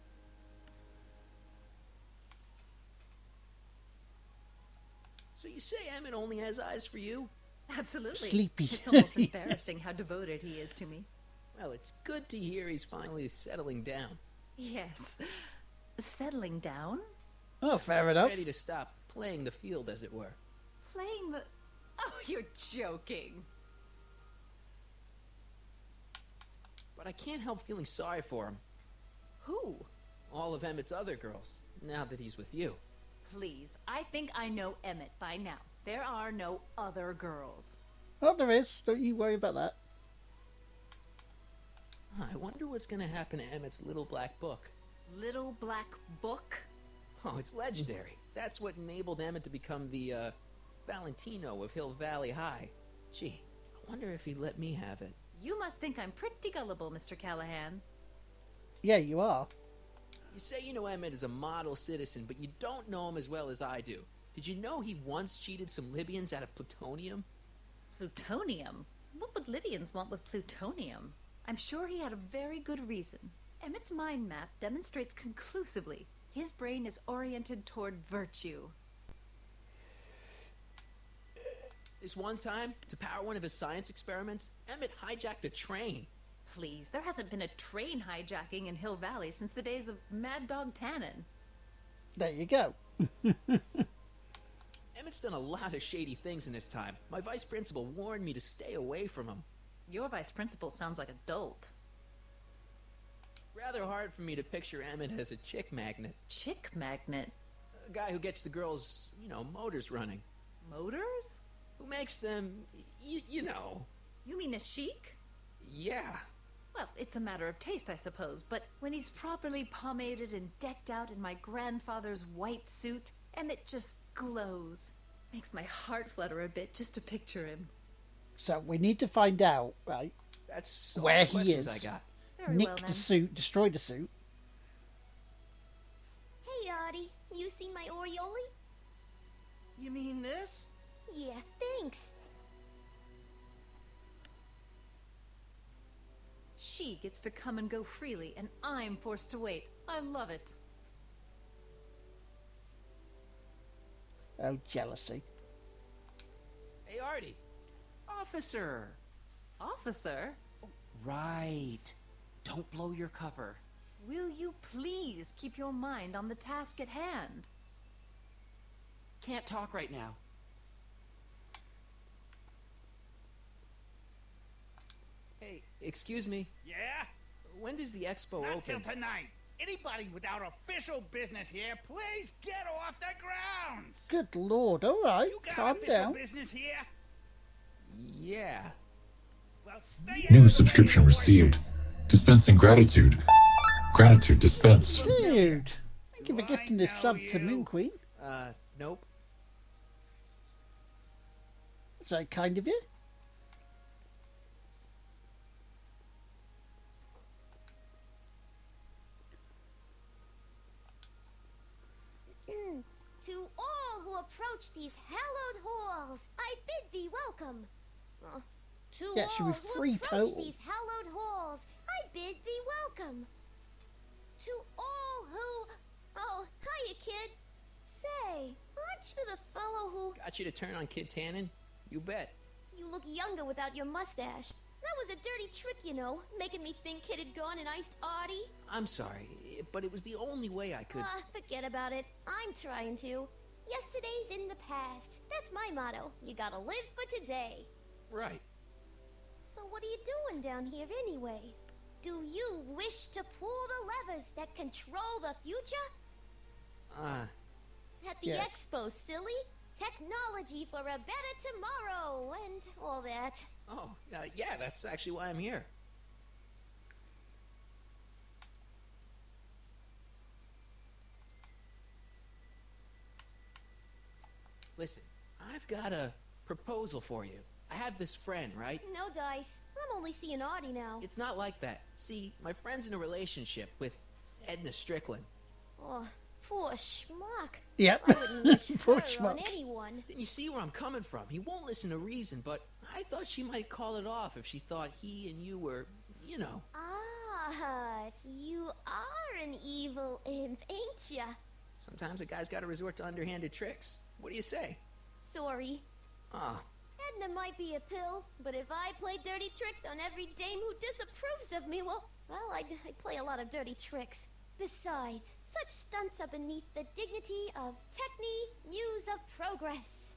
So you say Emmett only has eyes for you? Absolutely. Sleepy. It's almost Yes. embarrassing how devoted he is to me. Well, it's good to hear he's finally settling down. Yes. Settling down? Oh, fair enough. Ready to stop playing the field, as it were. Playing the... Oh, you're joking. But I can't help feeling sorry for him. Who? All of Emmett's other girls, now that he's with you. Please, I think I know Emmett by now. There are no other girls. Oh, there is. Don't you worry about that. I wonder what's going to happen to Emmett's little black book. Little black book? Oh, it's legendary. That's what enabled Emmett to become the, Valentino of Hill Valley High. Gee, I wonder if he'd let me have it. You must think I'm pretty gullible, Mr. Callahan. Yeah, you are. You say you know Emmett is a model citizen, but you don't know him as well as I do. Did you know he once cheated some Libyans out of plutonium? Plutonium? What would Libyans want with plutonium? I'm sure he had a very good reason. Emmett's mind map demonstrates conclusively his brain is oriented toward virtue. This one time, to power one of his science experiments, Emmett hijacked a train. Please, there hasn't been a train hijacking in Hill Valley since the days of Mad Dog Tannen. There you go. Emmett's done a lot of shady things in his time. My vice principal warned me to stay away from him. Your vice principal sounds like a dolt. Rather hard for me to picture Emmett as a chick magnet. Chick magnet? A guy who gets the girls, motors running. Motors? Who makes them, you know. You mean a chic? Yeah. Well, it's a matter of taste, I suppose, but when he's properly pomaded and decked out in my grandfather's white suit, Emmett just glows. Makes my heart flutter a bit just to picture him. So we need to find out, right, That's where all the he questions is. I got. Very Nick well, the then. suit, destroy the suit. Hey, Artie, you seen my Oriole? You mean this? Yeah, thanks. She gets to come and go freely, and I'm forced to wait. I love it. Oh, jealousy. Hey, Artie. Officer! Officer, Right. Don't blow your cover. will you please keep your mind on the task at hand? Can't talk right now. Hey, excuse me. Yeah? When does the expo Not open? till tonight. Anybody without official business here, please get off the grounds! Good lord, alright, You got calm official down. business here? Yeah. Well, stay New out of the subscription way, received. Dispensing gratitude. Gratitude dispensed. Dude, thank you for gifting this sub to you? Moon Queen. Nope. Is that kind of you? approach these hallowed halls, I bid thee welcome. To Yeah, should all be who free approach total. these hallowed halls, I bid thee welcome. To all who... Oh, hiya, kid. Say, aren't you the fellow who... Got you to turn on Kid Tannen? You bet. You look younger without your mustache. That was a dirty trick, you know, making me think Kid had gone and iced Artie. I'm sorry, but it was the only way I could... Forget about it. I'm trying to. Yesterday's in the past. That's my motto. You gotta live for today. Right. So what are you doing down here anyway? Do you wish to pull the levers that control the future? At the Yes. expo, silly. Technology for a better tomorrow and all that. Oh, yeah, that's actually why I'm here. Listen, I've got a proposal for you. I have this friend, right? No dice. I'm only seeing Artie now. It's not like that. See, my friend's in a relationship with Edna Strickland. Oh, poor schmuck. Yep. I wouldn't wish Poor her schmuck. on anyone. Then you see where I'm coming from. He won't listen to reason, but I thought she might call it off if she thought he and you were, you know. Ah, you are an evil imp, ain't ya? Sometimes a guy's got to resort to underhanded tricks. What do you say? Sorry. Ah, Edna might be a pill, but if I play dirty tricks on every dame who disapproves of me, well, I'd play a lot of dirty tricks. Besides, such stunts are beneath the dignity of Techne, Muse of Progress.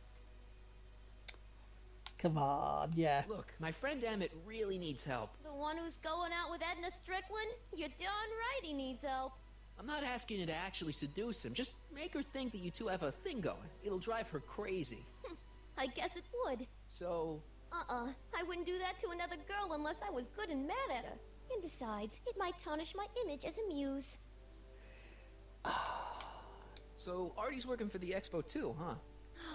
Come on, yeah. look, my friend Emmett really needs help. The one who's going out with Edna Strickland? You're darn right he needs help. I'm not asking you to actually seduce him. Just make her think that you two have a thing going. It'll drive her crazy. I guess it would. So, I wouldn't do that to another girl unless I was good and mad at her. And besides, it might tarnish my image as a muse. so Artie's working for the expo too, huh?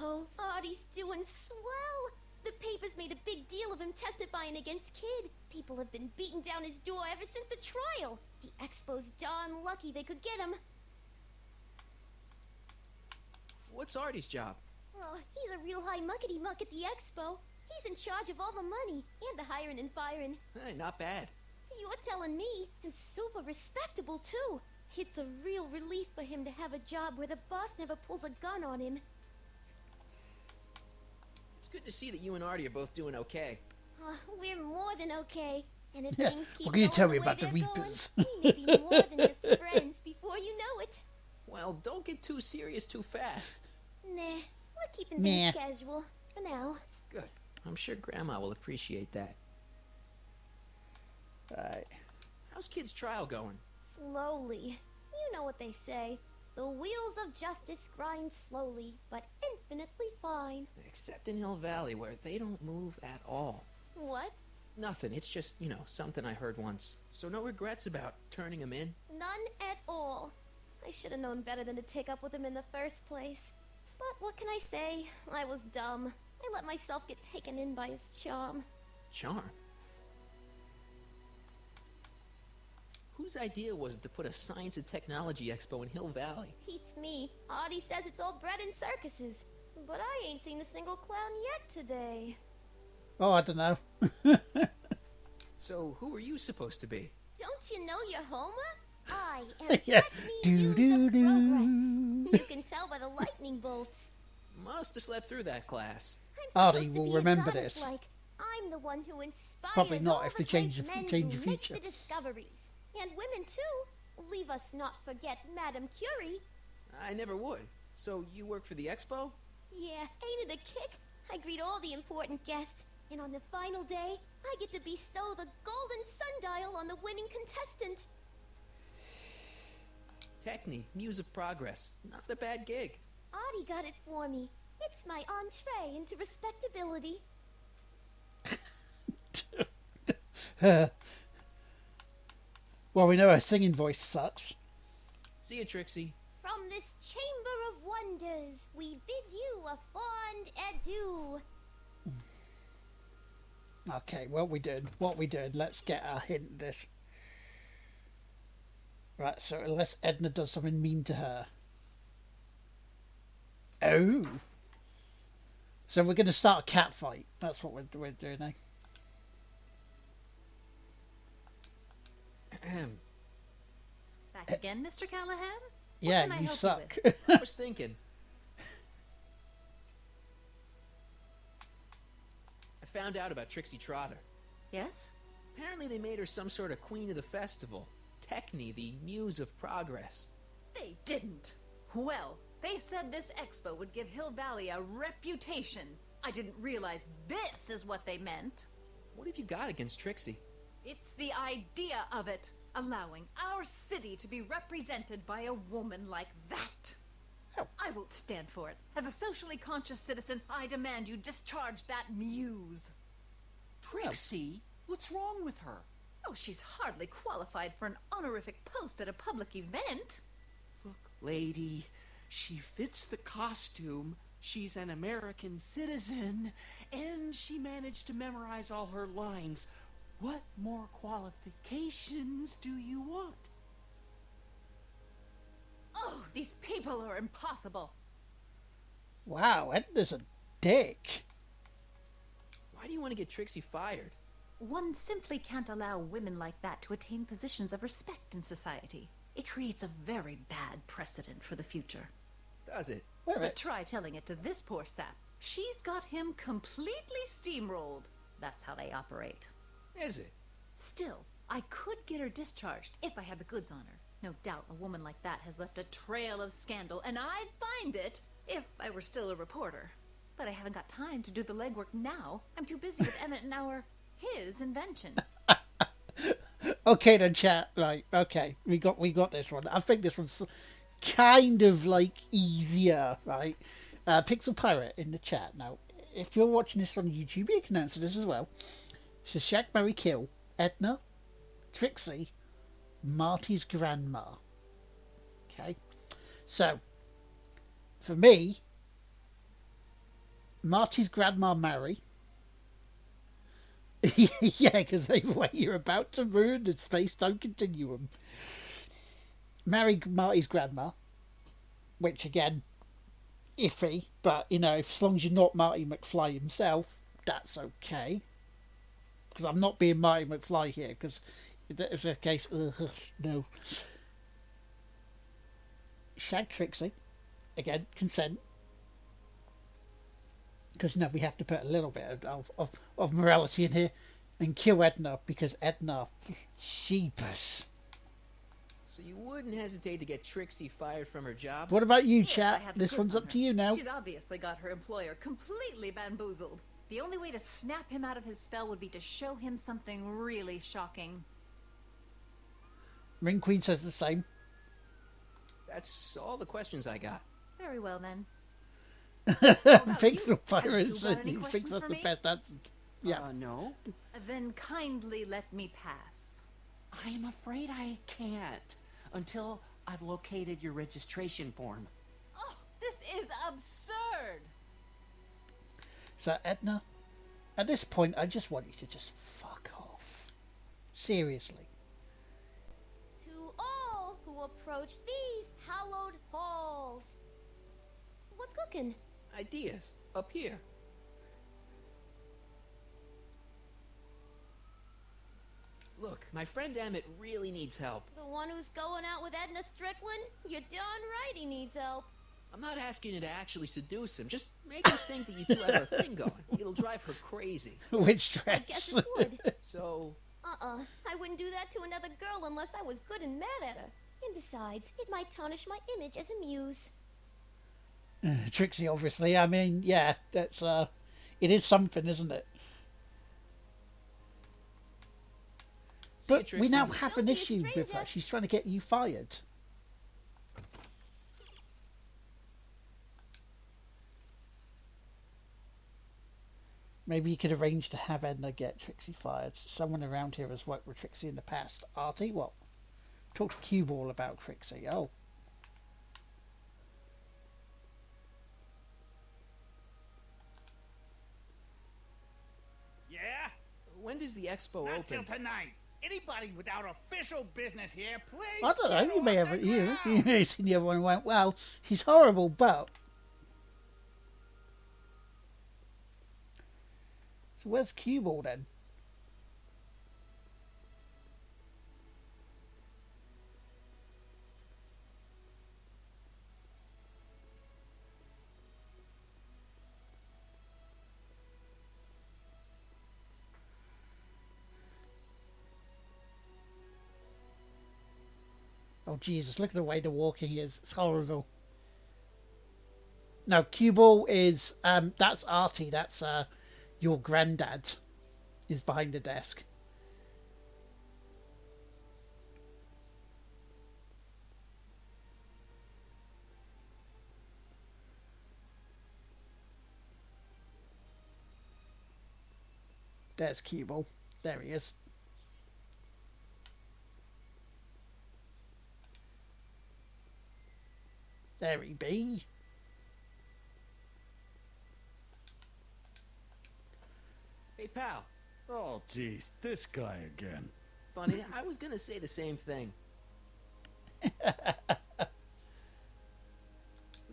Oh, Artie's doing swell. The papers made a big deal of him testifying against Kid. People have been beating down his door ever since the trial. The expo's darn lucky they could get him. What's Artie's job? Oh, he's a real high muckety-muck at the expo. He's in charge of all the money and the hiring and firing. Hey, not bad. You're telling me, and super respectable too. It's a real relief for him to have a job where the boss never pulls a gun on him. It's good to see that you and Artie are both doing okay. We're more than okay. And if Yeah, things keep what can you going tell me the way about the they're Reapers? going, we may be more than just friends before you know it. Well, don't get too serious too fast. Nah, we're keeping Meh. things casual for now. Good. I'm sure Grandma will appreciate that. Right. How's Kid's trial going? Slowly. You know what they say. The wheels of justice grind slowly, but infinitely fine. Except in Hill Valley, where they don't move at all. What? Nothing. It's just, something I heard once. So no regrets about turning him in? None at all. I should have known better than to take up with him in the first place. But what can I say? I was dumb. I let myself get taken in by his charm. Charm? Whose idea was it to put a science and technology expo in Hill Valley? Beats me. Artie says it's all bred in circuses. But I ain't seen a single clown yet today. Oh, I don't know. So who are you supposed to be? Don't you know you're Homer? I am Yeah. Techne Do Muse do of do. Progress. You can tell by the lightning bolts. Must have slept through that class. I'm Artie supposed to will be a remember goddess, this. Like, I'm the one who inspires Probably not all if the they change great the- men change who the make future. the discoveries. And women too. Leave us not forget Madame Curie. I never would. So you work for the expo? Yeah, ain't it a kick? I greet all the important guests, and on the final day, I get to bestow the golden sundial on the winning contestant. Techne, Muse of Progress. Not a bad gig. Artie got it for me. It's my entree into respectability. Well, we know her singing voice sucks. See you, Trixie. From this chamber of wonders, we bid you a fond adieu. Okay, what we did. Let's get a hint of this. Right, so unless Edna does something mean to her. Oh. So we're going to start a cat fight. That's what we're doing now. Back again, Mr. Callahan? Yeah, can I you help suck. you I was thinking. I found out about Trixie Trotter. Yes? Apparently they made her some sort of queen of the festival. Techne, the muse of progress. They didn't. Well, they said this expo would give Hill Valley a reputation. I didn't realize this is what they meant. What have you got against Trixie? It's the idea of it. Allowing our city to be represented by a woman like that. Oh. I won't stand for it. As a socially conscious citizen, I demand you discharge that muse. Trixie? What's wrong with her? Oh, she's hardly qualified for an honorific post at a public event. Look, lady, she fits the costume. She's an American citizen, and she managed to memorize all her lines. What more qualifications do you want? Oh, these people are impossible. Wow, Edna's a dick. Why do you want to get Trixie fired? One simply can't allow women like that to attain positions of respect in society. It creates a very bad precedent for the future. Does it? But try telling it to this poor sap. She's got him completely steamrolled. That's how they operate. Is it? Still, I could get her discharged if I had the goods on her. No doubt a woman like that has left a trail of scandal, and I'd find it if I were still a reporter. But I haven't got time to do the legwork now. I'm too busy with Emmett and his invention. Okay then, chat. Right, okay. We got this one. I think this one's kind of like easier, right? Pixel Pirate in the chat. Now, if you're watching this on YouTube, you can answer this as well. So Shaq, Marry, Kill, Edna, Trixie, Marty's grandma. Okay. So, for me, Marty's grandma marry. Yeah, because you're about to ruin the space-time continuum. Marry Marty's grandma, which again, iffy, but as long as you're not Marty McFly himself, that's okay. Because I'm not being Marty McFly here, because if that's the case, no. Shag Trixie, again, consent. Because we have to put a little bit of morality in here, and kill Edna, because Edna, sheepers. So you wouldn't hesitate to get Trixie fired from her job? What about you, If I chat? had the This goods one's on up her. to you now. She's obviously got her employer completely bamboozled. The only way to snap him out of his spell would be to show him something really shocking. Ring Queen says the same. That's all the questions I got. Very well, then. Pixel Pirate got said any he thinks questions that's for the me? best answer. Yeah. No. Then kindly let me pass. I am afraid I can't until I've located your registration form. Oh, this is absurd! So Edna, at this point, I just want you to just fuck off. Seriously. To all who approach these hallowed halls. What's cooking? Ideas. Up here. Look, my friend Emmett really needs help. The one who's going out with Edna Strickland? You're darn right he needs help. I'm not asking you to actually seduce him. Just make her think that you two have a thing going. It'll drive her crazy. Which I guess dress? it would. So, I wouldn't do that to another girl unless I was good and mad at her. And besides, it might tarnish my image as a muse. Trixie, obviously. I mean, yeah, that's it is something, isn't it? But we now have an issue with her. She's trying to get you fired. Maybe you could arrange to have Edna get Trixie fired. Someone around here has worked with Trixie in the past. Artie, what? Talk to Cue Ball about Trixie. Oh. Yeah? when does the expo Not open? till tonight. Anybody without official business here, please. I don't know. get You may off have the you ground. may have seen the other one and went, well, he's horrible, but So where's Cue Ball then? Oh Jesus, look at the way the walking is. It's horrible. No, Cue Ball is that's Artie, that's your granddad is behind the desk. There's Cue Ball. There he is. There he be. Hey, pal. Oh, jeez, this guy again. Funny, I was gonna say the same thing. Will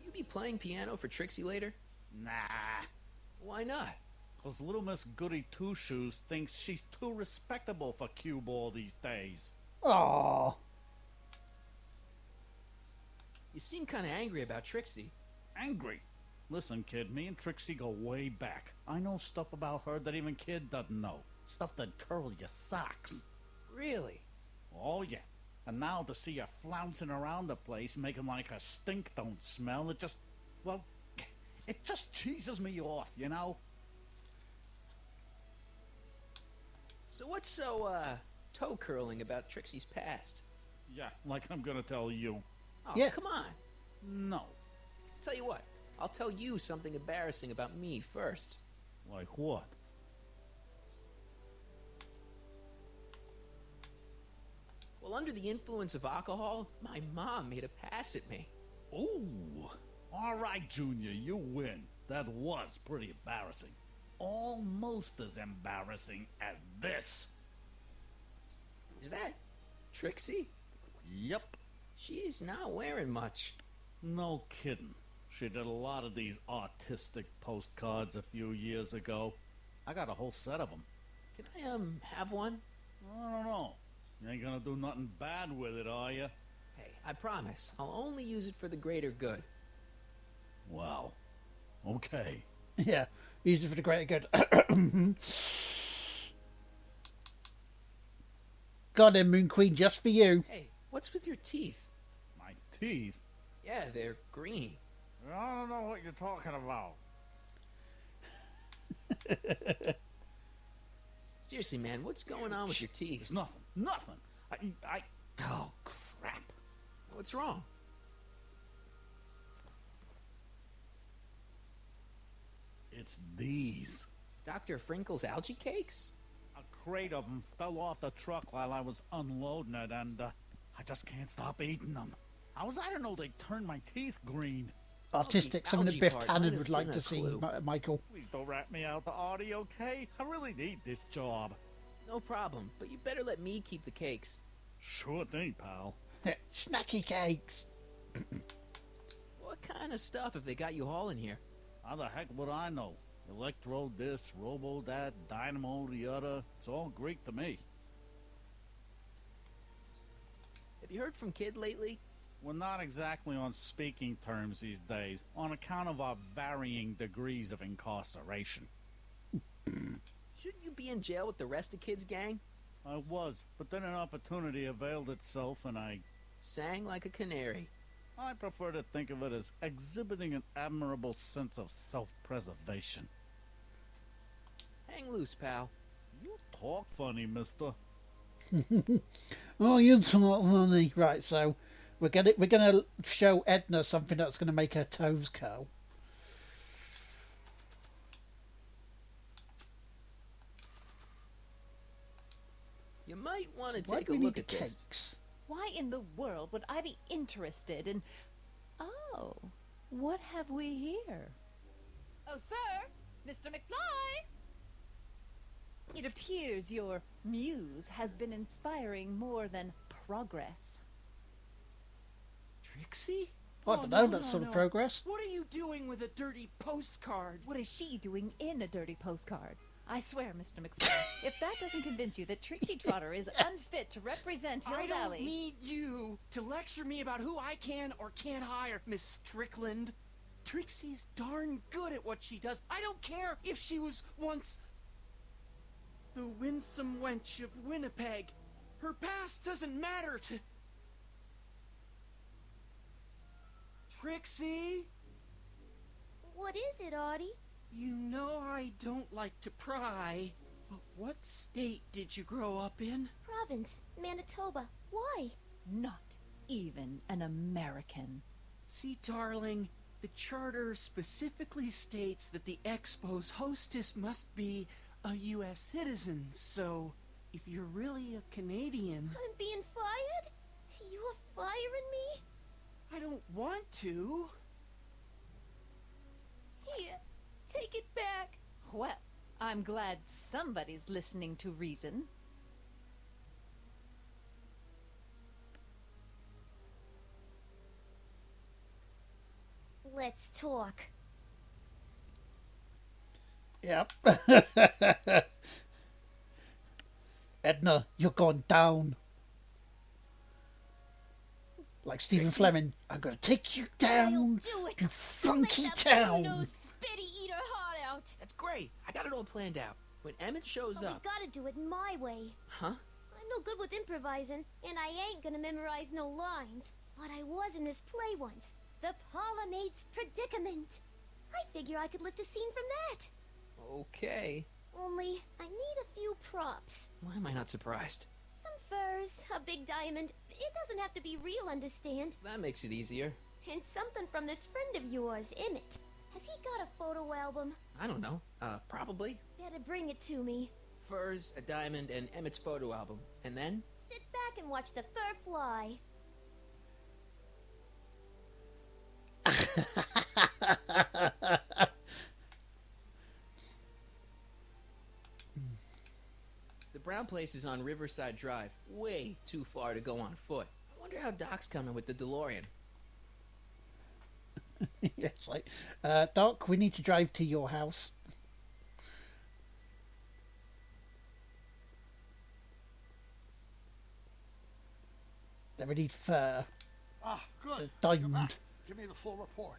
you be playing piano for Trixie later? Nah. Why not? Cause little Miss Goody Two Shoes thinks she's too respectable for cue ball these days. Aww. You seem kind of angry about Trixie. Angry? Listen, kid, me and Trixie go way back. I know stuff about her that even kid doesn't know. Stuff that curl your socks. Really? Oh, yeah. And now to see her flouncing around the place, making like her stink don't smell, it just, well, it just cheeses me off, you know? So what's so, toe curling about Trixie's past? Yeah, like I'm gonna tell you. Oh, yeah. Come on. No. Tell you what, I'll tell you something embarrassing about me first. Like what? Well, under the influence of alcohol, my mom made a pass at me. Ooh. All right, Junior, you win. That was pretty embarrassing. Almost as embarrassing as this. Is that Trixie? Yep. She's not wearing much. No kidding. She did a lot of these artistic postcards a few years ago. I got a whole set of them. Can I, have one? I don't know. You ain't gonna do nothing bad with it, are you? Hey, I promise. I'll only use it for the greater good. Wow. Okay. Yeah, use it for the greater good. God, then, Moon Queen, just for you. Hey, what's with your teeth? My teeth? Yeah, they're green. I don't know what you're talking about. Seriously, man, what's going on with your teeth? It's nothing. Nothing. Oh, crap. What's wrong? It's these. Dr. Frinkle's algae cakes? A crate of them fell off the truck while I was unloading it, and I just can't stop eating them. How was I to know they turned my teeth green? Artistic, something that Biff Tannen would like to see, Michael. Please don't rat me out the audio, okay? I really need this job. No problem, but you better let me keep the cakes. Sure thing, pal. Snacky cakes. What kind of stuff have they got you hauling here? How the heck would I know? Electro this, robo that, dynamo the other. It's all Greek to me. Have you heard from Kid lately? We're not exactly on speaking terms these days, on account of our varying degrees of incarceration. Shouldn't you be in jail with the rest of Kid's gang? I was, but then an opportunity availed itself and I... Sang like a canary. I prefer to think of it as exhibiting an admirable sense of self-preservation. Hang loose, pal. You talk funny, mister. Oh, you talk funny. Right, so we're gonna show Edna something that's gonna make her toes curl. You might want to Why take do a we look need at the this. cakes? Why in the world would I be interested in... Oh, what have we here? Oh, sir! Mr. McFly! It appears your muse has been inspiring more than progress. Trixie? I don't know, that's sort of progress. What are you doing with a dirty postcard? What is she doing in a dirty postcard? I swear, Mr. McFly, if that doesn't convince you that Trixie Trotter is unfit to represent Hill I Valley... don't need you to lecture me about who I can or can't hire, Miss Strickland. Trixie's darn good at what she does. I don't care if she was once the winsome wench of Winnipeg. Her past doesn't matter to... Trixie? What is it, Artie? You know I don't like to pry, but what state did you grow up in? Province, Manitoba. Why? Not even an American. See, darling, the charter specifically states that the Expo's hostess must be a U.S. citizen, so if you're really a Canadian... I'm being fired? You're firing me? I don't want to. Here, take it back. Well, I'm glad somebody's listening to reason. Let's talk. Yep. Edna, you're going down. Like Stephen Fleming, I'm gonna take you down Do it. to Funky Let that Town. blue-nosed bitty eat her heart out. That's great. I got it all planned out. When Emmett shows But up... we gotta do it my way. Huh? I'm no good with improvising, and I ain't gonna memorize no lines. But I was in this play once. The Parlourmaid's Predicament. I figure I could lift a scene from that. Okay. Only, I need a few props. Why am I not surprised? Some furs, a big diamond. It doesn't have to be real, understand? That makes it easier. And something from this friend of yours, Emmett. Has he got a photo album? I don't know. Probably. Better bring it to me. Furs, a diamond, and Emmett's photo album. And then? Sit back and watch the fur fly. The Brown place is on Riverside Drive. Way too far to go on foot. I wonder how Doc's coming with the DeLorean. Yeah, it's like, Doc, we need to drive to your house. Then we need fur. Ah, good. Diamond. You're back. Give me the full report.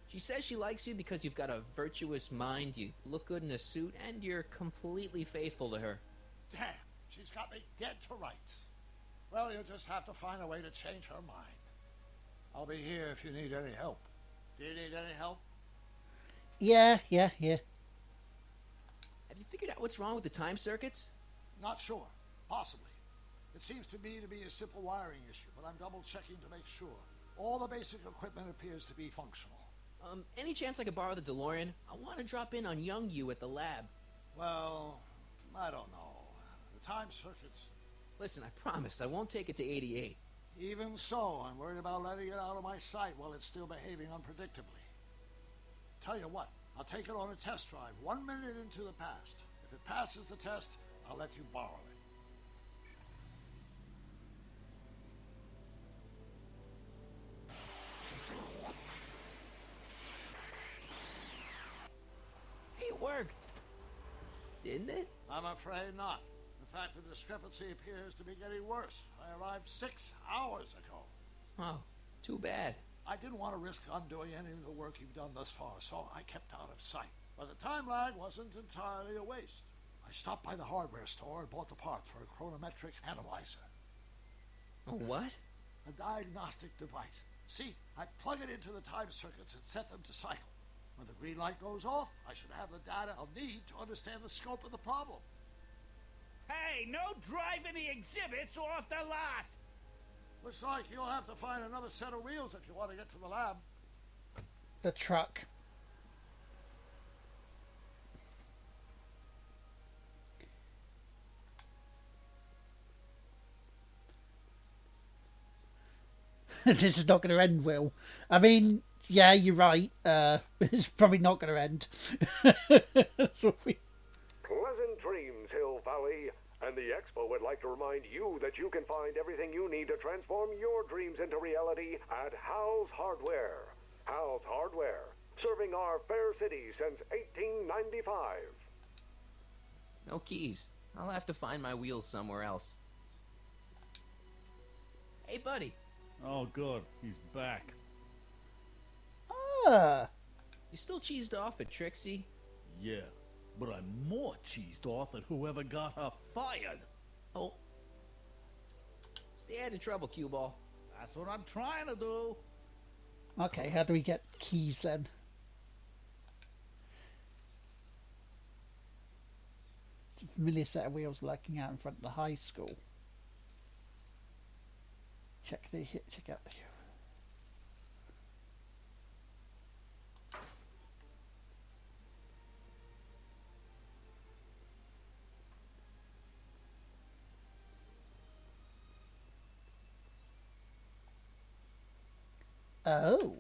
She says she likes you because you've got a virtuous mind, you look good in a suit, and you're completely faithful to her. Damn, she's got me dead to rights. Well, you'll just have to find a way to change her mind. I'll be here if you need any help. Do you need any help? Yeah. Have you figured out what's wrong with the time circuits? Not sure. Possibly. It seems to me to be a simple wiring issue, but I'm double checking to make sure. All the basic equipment appears to be functional. Any chance I could borrow the DeLorean? I want to drop in on young you at the lab. Well, I don't know. The time circuits... Listen, I promise I won't take it to 88. Even so, I'm worried about letting it out of my sight while it's still behaving unpredictably. Tell you what, I'll take it on a test drive 1 minute into the past. If it passes the test, I'll let you borrow it. It worked. Didn't it? I'm afraid not. In fact, the discrepancy appears to be getting worse. I arrived 6 hours ago. Oh, too bad. I didn't want to risk undoing any of the work you've done thus far, so I kept out of sight. But the time lag wasn't entirely a waste. I stopped by the hardware store and bought the part for a chronometric analyzer. A what? A diagnostic device. See, I plug it into the time circuits and set them to cycle. When the green light goes off, I should have the data I'll need to understand the scope of the problem. Hey, no driving the exhibits off the lot! Looks like you'll have to find another set of wheels if you want to get to the lab. The truck. This is not going to end well. I mean, yeah, you're right. It's probably not going to end. That's what we... Pleasant dreams, Hill Valley. And the Expo would like to remind you that you can find everything you need to transform your dreams into reality at Hal's Hardware. Hal's Hardware, serving our fair city since 1895. No keys. I'll have to find my wheels somewhere else. Hey, buddy. Oh, good. He's back. Ah. You still cheesed off at Trixie? Yeah, but I'm more cheesed off at whoever got her fired. Oh. Stay out of trouble, cue ball. That's what I'm trying to do. Okay, how do we get keys then? It's a familiar set of wheels lurking out in front of the high school. Check out the... Oh.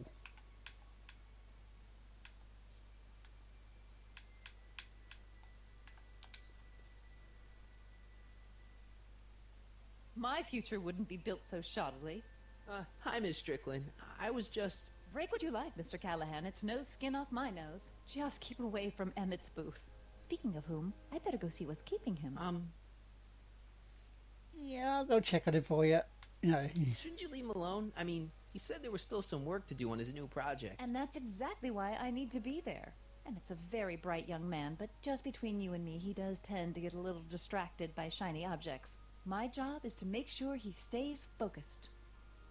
My future wouldn't be built so shoddily. Hi, Miss Strickland. I was just... Break what you like, Mr. Callahan. It's no skin off my nose. Just keep away from Emmett's booth. Speaking of whom, I better go see what's keeping him. Yeah, I'll go check on it for you. You know. Shouldn't you leave him alone? I mean, he said there was still some work to do on his new project. And that's exactly why I need to be there. Emmett's a very bright young man, but just between you and me, he does tend to get a little distracted by shiny objects. My job is to make sure he stays focused.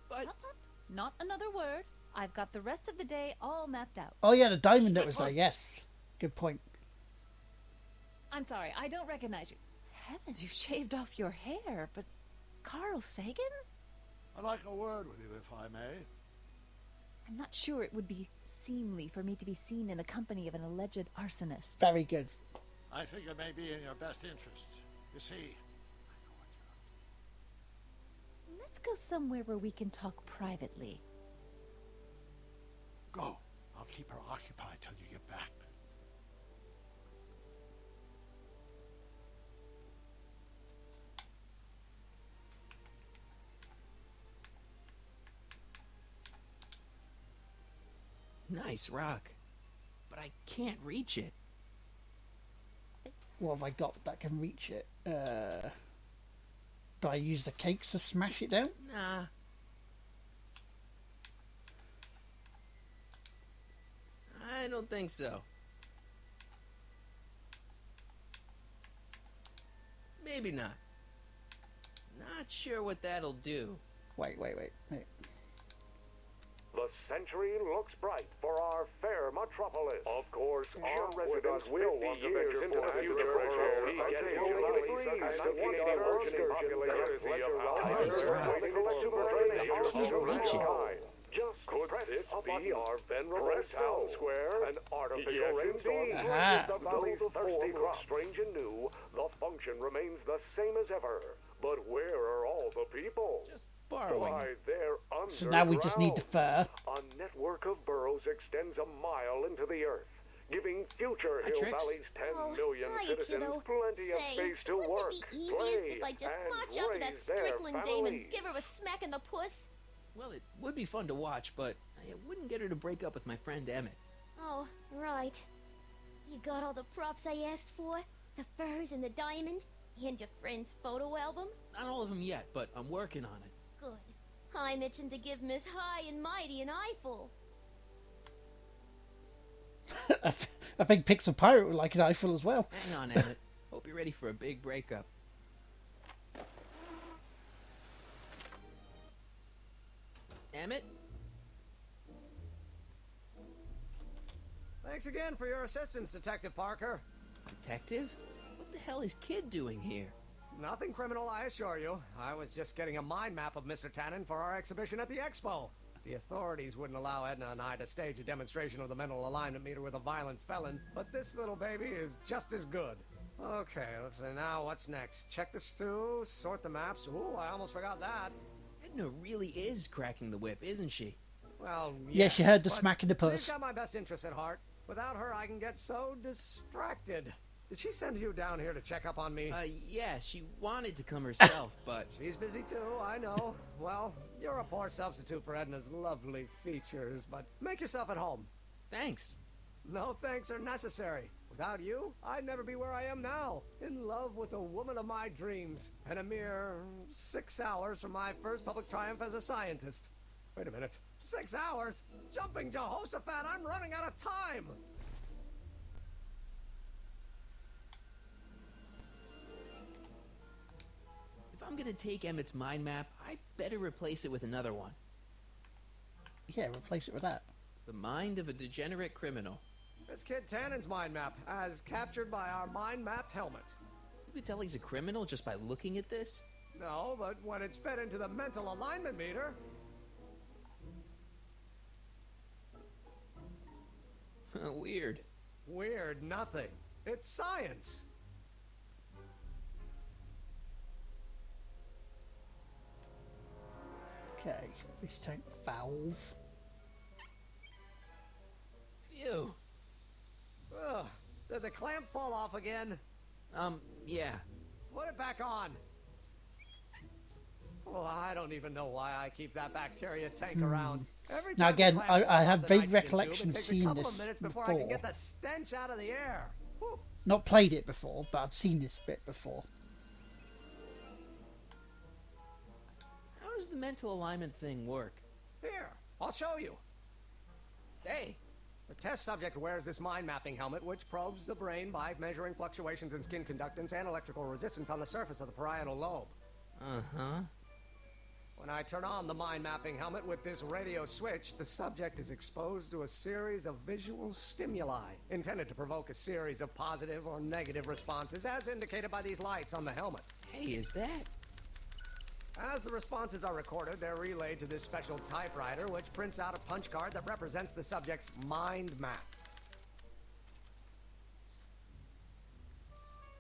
But... Tut, tut. Not another word. I've got the rest of the day all mapped out. Oh yeah, the diamond that was there, yes. Good point. I'm sorry, I don't recognize you. Heavens, you've shaved off your hair, but Carl Sagan? I'd like a word with you, if I may. I'm not sure it would be seemly for me to be seen in the company of an alleged arsonist. Very good. I think it may be in your best interest. You see, Let's go somewhere where we can talk privately. go. I'll keep her occupied till you get back. Nice rock. But I can't reach it. What have I got that can reach it? Do I use the cakes to smash it down? Nah. I don't think so. Maybe not. Not sure what that'll do. Wait. The century looks bright for our fair metropolis. Of course, our residents will want to venture into the future where just press a button. Our venerable town square, an artificial rainstorm brings the valley the form of strange and new. The function remains the same as ever. But where are all the people? Just borrowing. Why, they're underground. So now we just need the fur. A network of burrows extends a mile into the earth, giving future Hill Trix. Valley's 10 million hi, citizens kiddo. plenty of Say, space to wouldn't work, it be easiest play, if I just and march out to that raise their Strickland dame and families. give her a smack in the puss? Well, it would be fun to watch, but it wouldn't get her to break up with my friend Emmett. Oh, right. You got all the props I asked for? The furs and the diamond? And your friend's photo album? Not all of them yet, but I'm working on it. Good. I'm itching to give Miss High and Mighty an eyeful. I think Pixel Pirate would like an eyeful as well. Hang on, Emmett. Hope you're ready for a big breakup. Emmett? Thanks again for your assistance, Detective Parker. Detective? What the hell is Kid doing here? Nothing criminal, I assure you. I was just getting a mind map of Mr. Tannen for our exhibition at the expo. The authorities wouldn't allow Edna and I to stage a demonstration of the mental alignment meter with a violent felon, but this little baby is just as good. Okay, let's see now, what's next? Check the stew, sort the maps. Ooh, I almost forgot that. Edna really is cracking the whip, isn't she? Well, Yeah, she heard the but smack in the puss. She's got my best interests at heart. Without her, I can get so distracted. Did she send you down here to check up on me? Yeah, she wanted to come herself, but... She's busy too, I know. Well, you're a poor substitute for Edna's lovely features, but make yourself at home. Thanks. No thanks are necessary. Without you, I'd never be where I am now. In love with the woman of my dreams. And a mere 6 hours from my first public triumph as a scientist. Wait a minute. 6 hours? Jumping Jehoshaphat, I'm running out of time! If I'm gonna take Emmett's mind map, I better replace it with another one. Yeah, replace it with that. The mind of a degenerate criminal. It's Kid Tannen's mind map, as captured by our mind map helmet. You could tell he's a criminal just by looking at this? No, but when it's fed into the mental alignment meter... Weird. Weird nothing. It's science. Okay, fish tank valve. Phew. Ugh, did the clamp fall off again? Yeah. Put it back on. Oh, I don't even know why I keep that bacteria tank around. Every Now time again, the clamp I falls have off the vague nitrogen recollection tube, of it takes a seeing couple of this minutes before I before. can get the stench out of the air. Whew. Not played it before, but I've seen this bit before. How does the mental alignment thing work? Here, I'll show you. Hey. The test subject wears this mind mapping helmet, which probes the brain by measuring fluctuations in skin conductance and electrical resistance on the surface of the parietal lobe. Uh-huh. When I turn on the mind mapping helmet with this radio switch, the subject is exposed to a series of visual stimuli intended to provoke a series of positive or negative responses, as indicated by these lights on the helmet. Hey, is that? As the responses are recorded, they're relayed to this special typewriter, which prints out a punch card that represents the subject's mind map.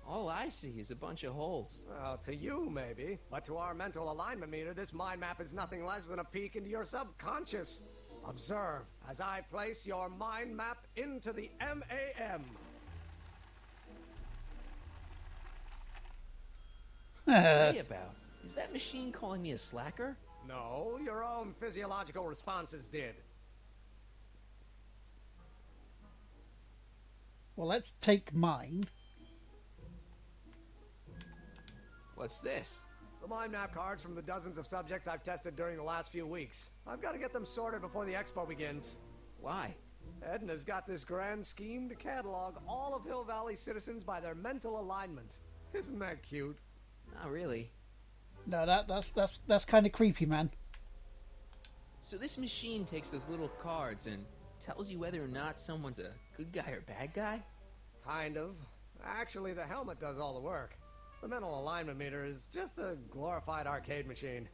All I see is a bunch of holes. Well, to you, maybe. But to our mental alignment meter, this mind map is nothing less than a peek into your subconscious. Observe as I place your mind map into the MAM. Hey about. Is that machine calling me a slacker? No, your own physiological responses did. Well, let's take mine. What's this? The mind map cards from the dozens of subjects I've tested during the last few weeks. I've got to get them sorted before the expo begins. Why? Edna's got this grand scheme to catalog all of Hill Valley citizens by their mental alignment. Isn't that cute? Not really. No, that's kind of creepy, man. So this machine takes those little cards and tells you whether or not someone's a good guy or bad guy? Kind of. Actually, the helmet does all the work. The mental alignment meter is just a glorified arcade machine.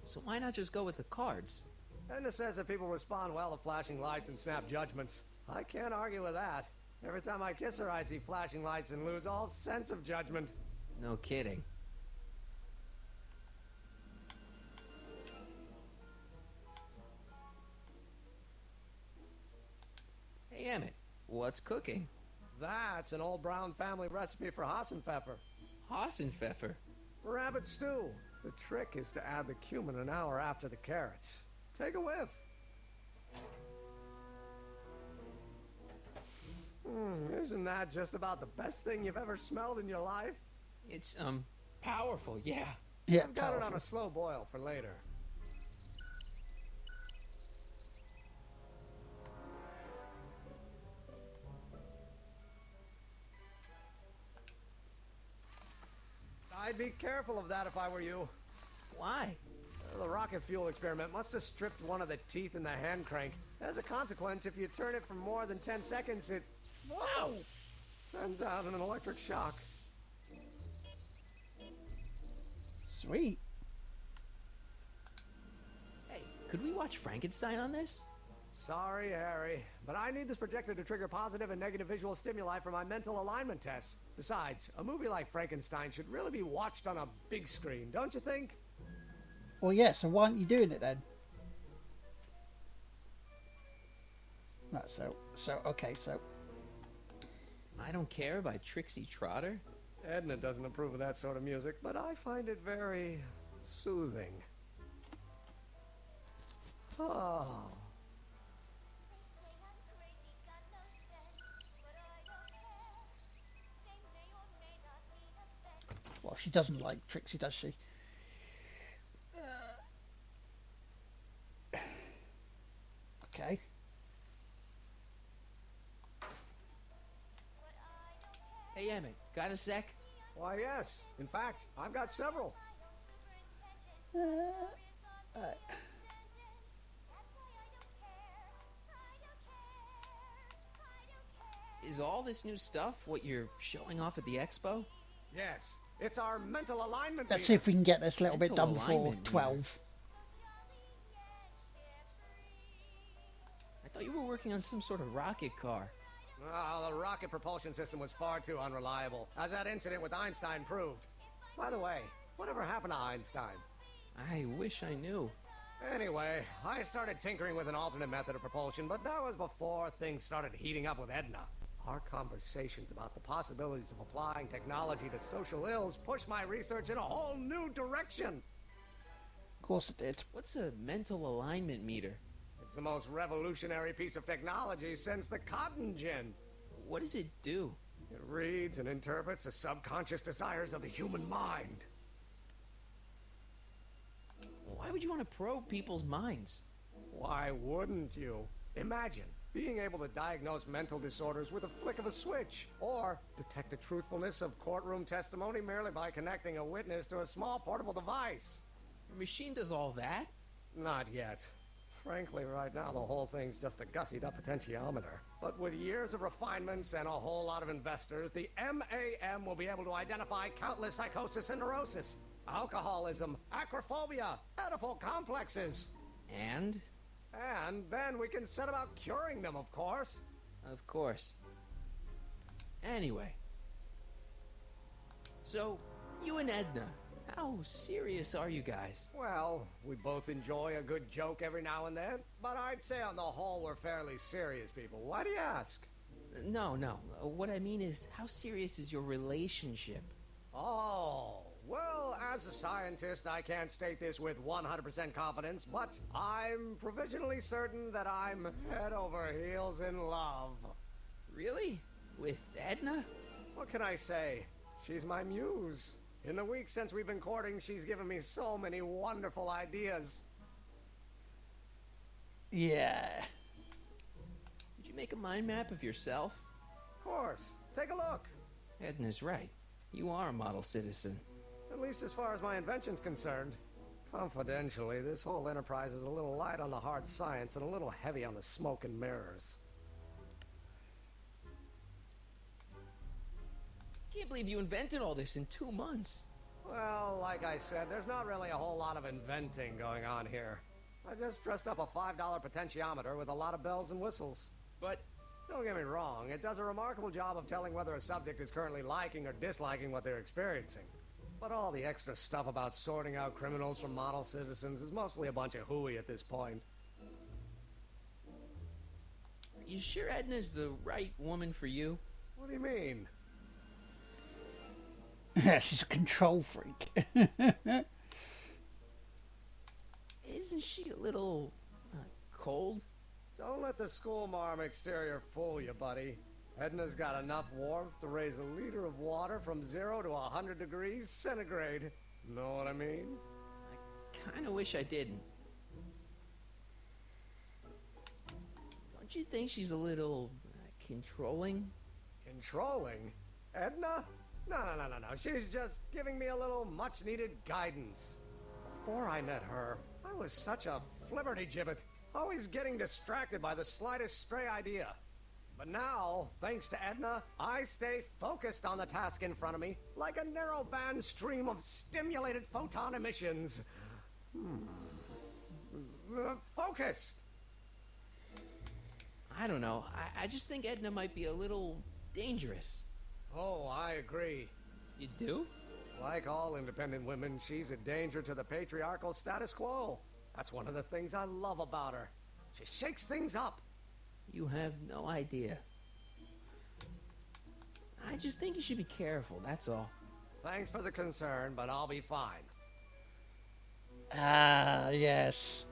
So why not just go with the cards? Edna says that people respond well to flashing lights and snap judgments. I can't argue with that. Every time I kiss her, I see flashing lights and lose all sense of judgment. No kidding. Hey, Emmett, what's cooking? That's an old Brown family recipe for Hassenpfeffer. Hassenpfeffer? Rabbit stew. The trick is to add the cumin an hour after the carrots. Take a whiff. Isn't that just about the best thing you've ever smelled in your life? It's, powerful, yeah. Yeah, I've got it on a slow boil for later. I'd be careful of that if I were you. Why? The rocket fuel experiment must have stripped one of the teeth in the hand crank. As a consequence, if you turn it for more than 10 seconds, it... Whoa! Sends out an electric shock. Sweet. Hey, could we watch Frankenstein on this? Sorry, Harry, but I need this projector to trigger positive and negative visual stimuli for my mental alignment tests. Besides, a movie like Frankenstein should really be watched on a big screen, don't you think? Well, yeah, so why aren't you doing it then? Right, okay, so... I Don't Care by Trixie Trotter? Edna doesn't approve of that sort of music, but I find it very soothing. Oh. She doesn't like Trixie, does she? Okay. Hey, Emmett, got a sec? Why, yes. In fact, I've got several. Is all this new stuff what you're showing off at the expo? Yes. It's our mental alignment. Let's see if we can get this little bit done before 12. I thought you were working on some sort of rocket car. Oh, the rocket propulsion system was far too unreliable, as that incident with Einstein proved. By the way, whatever happened to Einstein? I wish I knew. Anyway, I started tinkering with an alternate method of propulsion, but that was before things started heating up with Edna. Our conversations about the possibilities of applying technology to social ills pushed my research in a whole new direction. Of course it did. What's a mental alignment meter? It's the most revolutionary piece of technology since the cotton gin. What does it do? It reads and interprets the subconscious desires of the human mind. Why would you want to probe people's minds? Why wouldn't you? Imagine being able to diagnose mental disorders with a flick of a switch, or detect the truthfulness of courtroom testimony merely by connecting a witness to a small portable device. Your machine does all that? Not yet. Frankly, right now, the whole thing's just a gussied-up potentiometer. But with years of refinements and a whole lot of investors, the MAM will be able to identify countless psychosis and neurosis, alcoholism, acrophobia, Oedipal complexes. And? And then we can set about curing them, of course. Of course. Anyway. So, you and Edna, how serious are you guys? Well, we both enjoy a good joke every now and then, but I'd say on the whole we're fairly serious people. Why do you ask? No. What I mean is, how serious is your relationship? Oh, well, as a scientist, I can't state this with 100% confidence, but I'm provisionally certain that I'm head over heels in love. Really? With Edna? What can I say? She's my muse. In the weeks since we've been courting, she's given me so many wonderful ideas. Yeah. Did you make a mind map of yourself? Of course. Take a look. Edna's right. You are a model citizen. At least as far as my invention's concerned. Confidentially, this whole enterprise is a little light on the hard science and a little heavy on the smoke and mirrors. Can't believe you invented all this in 2 months. Well, like I said, there's not really a whole lot of inventing going on here. I just dressed up a $5 potentiometer with a lot of bells and whistles. But don't get me wrong, it does a remarkable job of telling whether a subject is currently liking or disliking what they're experiencing. But all the extra stuff about sorting out criminals from model citizens is mostly a bunch of hooey at this point. Are you sure Edna's the right woman for you? What do you mean? Yeah, she's a control freak. Isn't she a little cold? Don't let the schoolmarm exterior fool you, buddy. Edna's got enough warmth to raise a liter of water from 0 to 100 degrees centigrade. Know what I mean? I kinda wish I didn't. Don't you think she's a little controlling? Controlling? Edna? No. She's just giving me a little much-needed guidance. Before I met her, I was such a flibberty-gibbet, always getting distracted by the slightest stray idea. But now, thanks to Edna, I stay focused on the task in front of me, like a narrow-band stream of stimulated photon emissions. Focused! I don't know. I just think Edna might be a little dangerous. Oh, I agree. You do? Like all independent women, she's a danger to the patriarchal status quo. That's one of the things I love about her. She shakes things up. You have no idea. I just think you should be careful, that's all. Thanks for the concern, but I'll be fine. Ah, yes.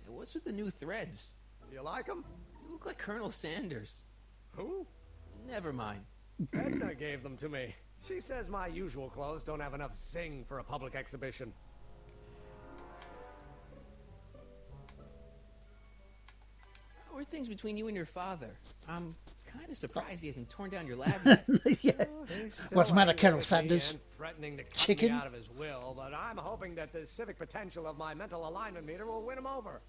What's with the new threads? Do you like them? You look like Colonel Sanders. Who? Never mind. Edna gave them to me. She says my usual clothes don't have enough zing for a public exhibition. How are things between you and your father? I'm kind of surprised he hasn't torn down your lab yet. Yeah. What's the matter, Colonel Sanders? Threatening to cut Chicken? me out of his will, but I'm hoping that the civic potential of my mental alignment meter will win him over.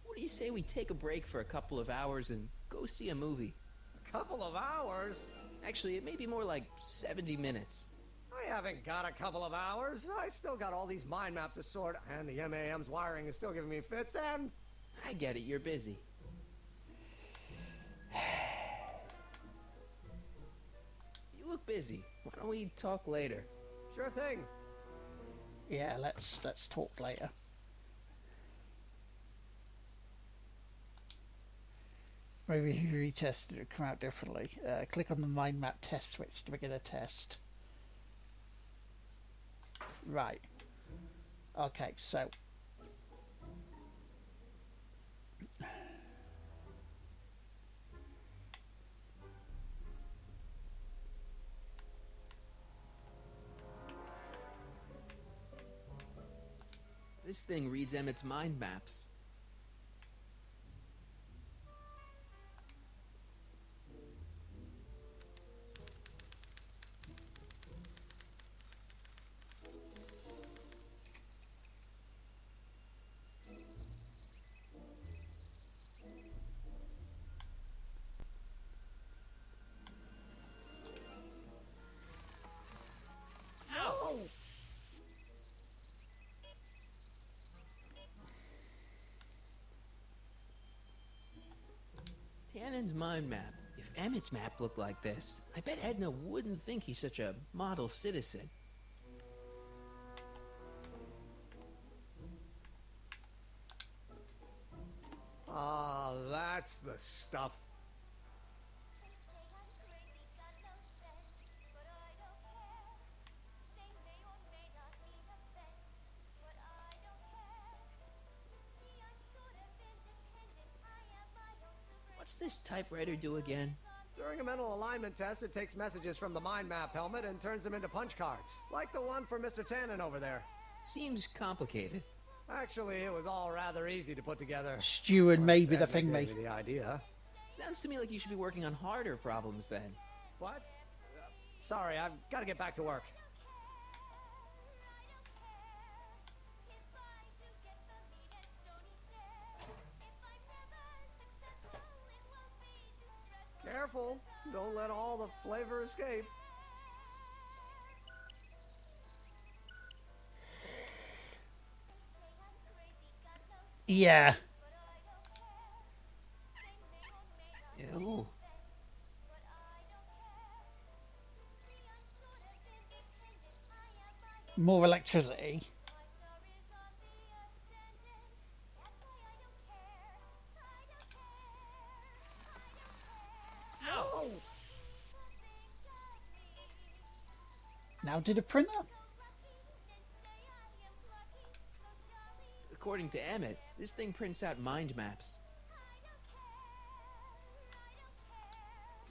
What do you say we take a break for a couple of hours and go see a movie? A couple of hours? Actually, it may be more like 70 minutes. I haven't got a couple of hours. I still got all these mind maps to sort, and the MAM's wiring is still giving me fits, and... I get it, you're busy. You look busy. Why don't we talk later? Sure thing. Yeah, let's talk later. Maybe if you retested it would come out differently. Click on the mind map test switch to begin a test. Right. Okay, so this thing reads Emmett's mind maps. Tannen's mind map. If Emmett's map looked like this, I bet Edna wouldn't think he's such a model citizen. Ah, that's the stuff. What's this typewriter do again? During a mental alignment test, it takes messages from the mind map helmet and turns them into punch cards. Like the one for Mr. Tannen over there. Seems complicated. Actually, it was all rather easy to put together. Stu and maybe the thing gave me the idea. Sounds to me like you should be working on harder problems then. What? Sorry, I've got to get back to work. Careful. Don't let all the flavor escape. yeah. Ew. More electricity. Now did a printer? According to Emmett, this thing prints out mind maps.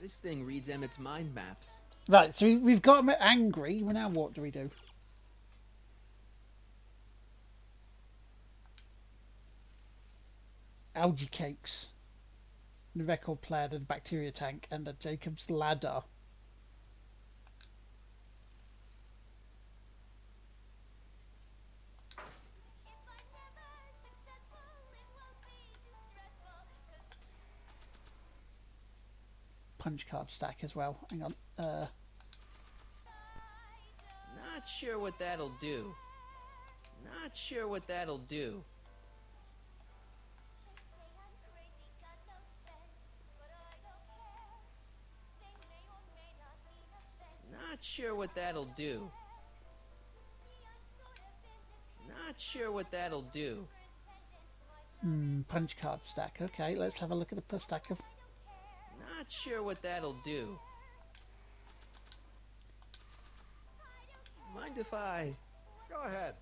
This thing reads Emmett's mind maps. Right, so we've got him angry. Well, now what do we do? Algae cakes. The record player, the bacteria tank, and the Jacob's ladder. Punch card stack as well. Hang on. Not sure what that'll do. Not sure what that'll do. Not sure what that'll do. Not sure what that'll do. Punch card stack. Okay, let's have a look at the stack of... Not sure what that'll do. Mind if I... Go ahead.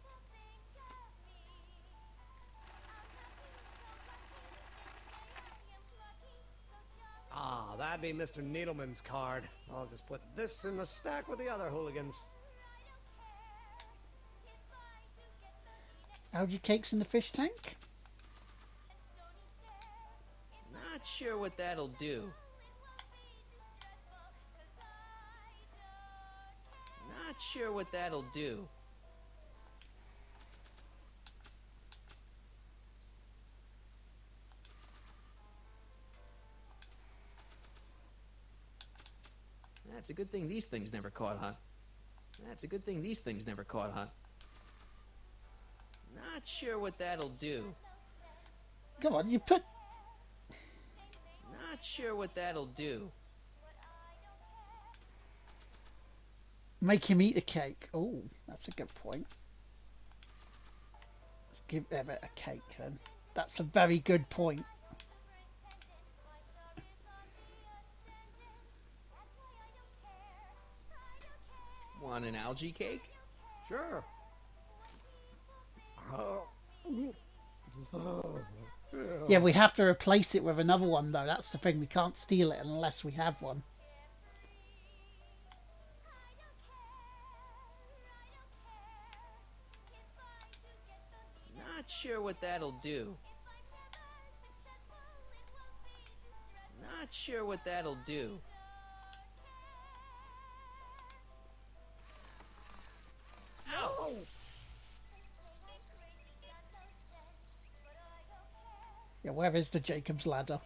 Ah, that'd be Mr. Needleman's card. I'll just put this in the stack with the other hooligans. Algae cakes in the fish tank? Not sure what that'll do. Not sure what that'll do. That's a good thing these things never caught hot. That's a good thing these things never caught hot. Not sure what that'll do. Come on, you put... Not sure what that'll do. Make him eat a cake. Oh, that's a good point. Let's give Emmett a cake then. That's a very good point. Want an algae cake? Sure. Yeah, we have to replace it with another one though. That's the thing. We can't steal it unless we have one. Not sure what that'll do. Not sure what that'll do. Ow! Yeah, where is the Jacob's ladder?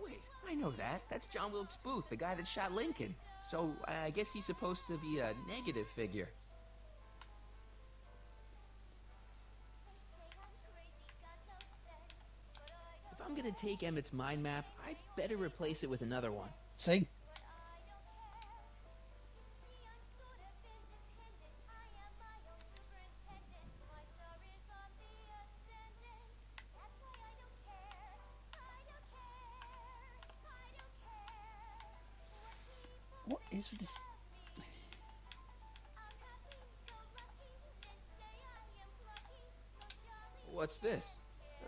Wait, I know that. That's John Wilkes Booth, the guy that shot Lincoln. So I guess he's supposed to be a negative figure. If I'm gonna take Emmett's mind map, I better replace it with another one. See? What is this? What's this?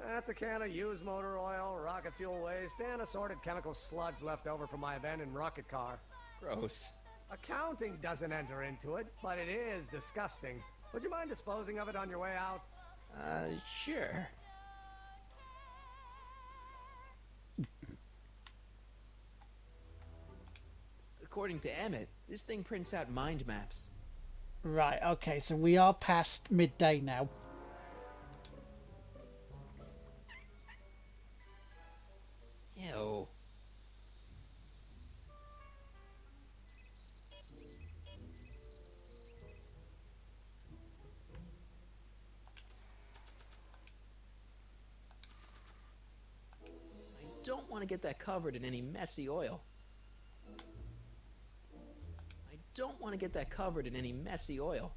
That's a can of used motor oil, rocket fuel waste, and assorted chemical sludge left over from my abandoned rocket car. Gross. Accounting doesn't enter into it, but it is disgusting. Would you mind disposing of it on your way out? Sure. According to Emmett, this thing prints out mind maps. Right, okay, so we are past midday now. Ew. I don't want to get that covered in any messy oil. I don't want to get that covered in any messy oil.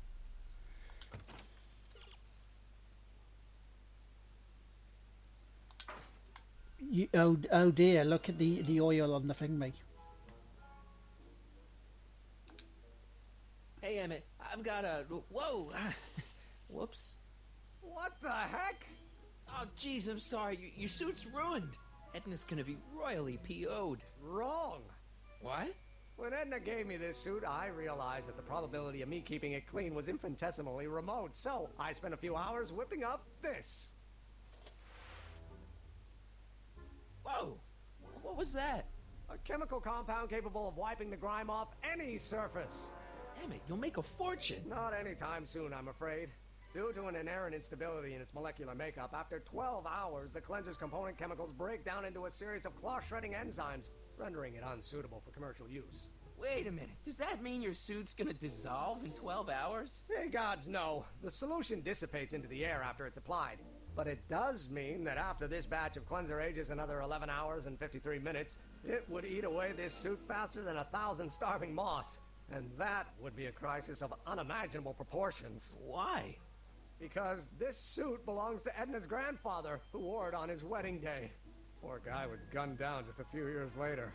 Oh dear, look at the oil on the thingy. Hey, Emmett, I've got a... Whoa! Whoops. What the heck? Oh, jeez, I'm sorry. Your suit's ruined. Edna's gonna be royally PO'd. Wrong. What? When Edna gave me this suit, I realized that the probability of me keeping it clean was infinitesimally remote, so I spent a few hours whipping up this. Whoa! What was that? A chemical compound capable of wiping the grime off any surface. Emmett, you'll make a fortune. Not anytime soon, I'm afraid. Due to an inherent instability in its molecular makeup, after 12 hours, the cleanser's component chemicals break down into a series of cloth-shredding enzymes, rendering it unsuitable for commercial use. Wait a minute. Does that mean your suit's gonna dissolve in 12 hours? Hey, gods, no. The solution dissipates into the air after it's applied. But it does mean that after this batch of cleanser ages another 11 hours and 53 minutes, it would eat away this suit faster than 1,000 starving moths. And that would be a crisis of unimaginable proportions. Why? Because this suit belongs to Edna's grandfather, who wore it on his wedding day. Poor guy was gunned down just a few years later.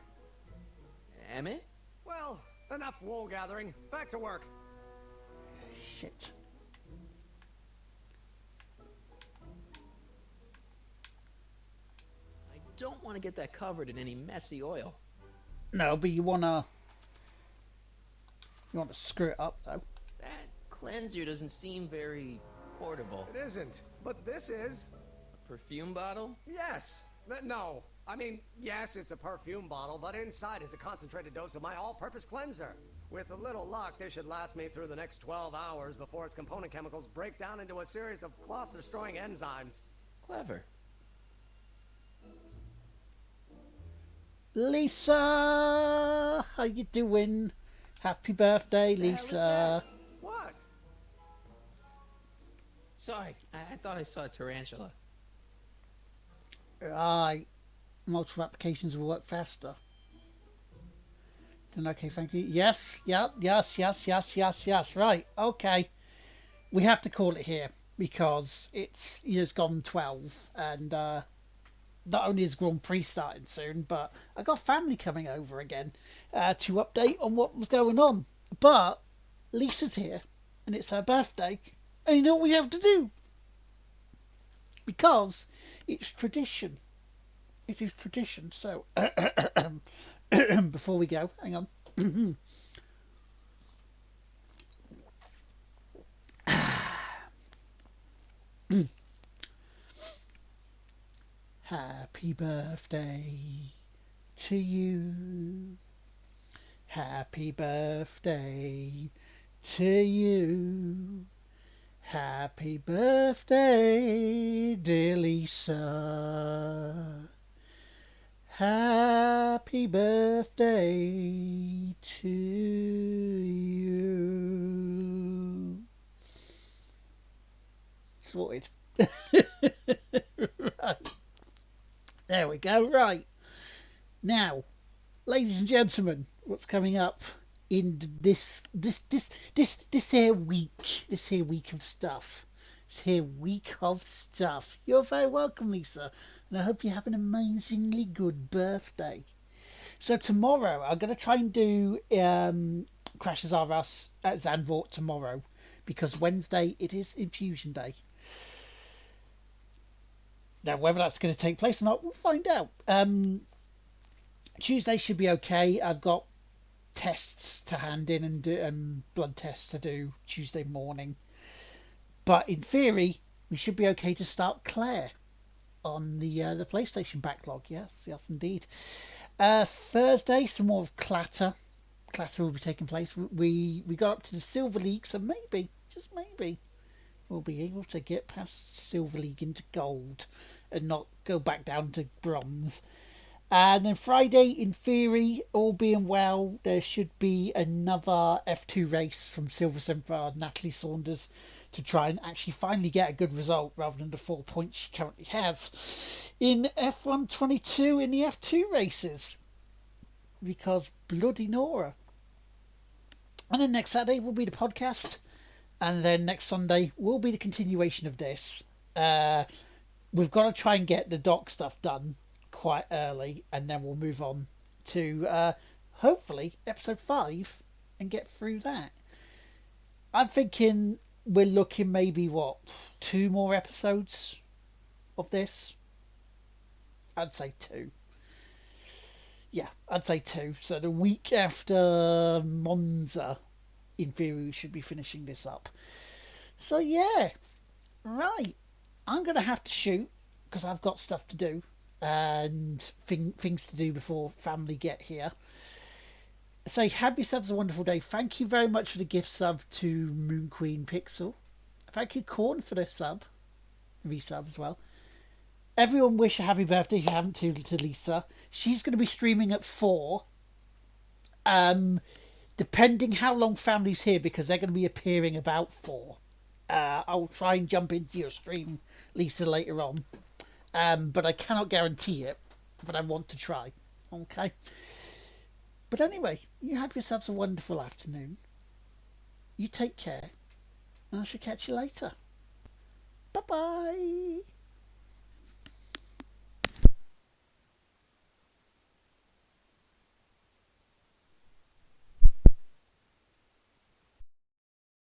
Emmett? Well, enough wool gathering. Back to work. Shit. I don't want to get that covered in any messy oil. No, but you wanna screw it up though. That cleanser doesn't seem very portable. It isn't, but this is. A perfume bottle? Yes. No. I mean, yes, it's a perfume bottle, but inside is a concentrated dose of my all-purpose cleanser. With a little luck, this should last me through the next 12 hours before its component chemicals break down into a series of cloth-destroying enzymes. Clever. Lisa, how you doing? Happy birthday, Lisa. What? Sorry, I thought I saw a tarantula. Right. Multiple applications will work faster. Then okay, thank you. Yes, yes. Right, okay. We have to call it here because it's gone 12 and not only is Grand Prix starting soon, but I got family coming over again to update on what was going on. But Lisa's here and it's her birthday, and you know what we have to do? Because it's tradition. It is tradition, so before we go, hang on. Happy birthday to you. Happy birthday to you. Happy birthday, dear Lisa. Happy birthday to you. Sorted. Right. There we go. Right. Now, ladies and gentlemen, what's coming up in this here week? This here week of stuff. This here week of stuff. You're very welcome, Lisa. And I hope you have an amazingly good birthday. So tomorrow, I'm going to try and do Crashes R Us at Zandvoort tomorrow. Because Wednesday, it is Infusion Day. Now, whether that's going to take place or not, we'll find out. Tuesday should be okay. I've got tests to hand in and do, blood tests to do Tuesday morning. But in theory, we should be okay to start Claire on the PlayStation backlog. Yes, indeed. Thursday, some more of Clatter. Clatter will be taking place. We got up to the Silver League, so maybe, just maybe, we'll be able to get past Silver League into Gold and not go back down to Bronze. And then Friday, in theory, all being well, there should be another F2 race from Silverstone for Natalie Saunders to try and actually finally get a good result rather than the 4 points she currently has in F122 in the F2 races. Because bloody Nora. And then next Saturday will be the podcast. And then next Sunday will be the continuation of this. We've got to try and get the doc stuff done quite early. And then we'll move on to hopefully episode 5 and get through that. I'm thinking we're looking maybe, 2 more episodes of this? I'd say 2. Yeah, I'd say 2. So the week after Monza, in theory, we should be finishing this up. So yeah, right. I'm going to have to shoot because I've got stuff to do and things to do before family get here. Say, have yourselves a wonderful day. Thank you very much for the gift sub to Moon Queen Pixel. Thank you, Corn, for the sub. Resub as well. Everyone wish a happy birthday if you haven't to Lisa. She's going to be streaming at 4. Depending how long family's here, because they're going to be appearing about 4. I'll try and jump into your stream, Lisa, later on. But I cannot guarantee it, but I want to try. Okay? But anyway, you have yourselves a wonderful afternoon. You take care, and I shall catch you later. Bye-bye.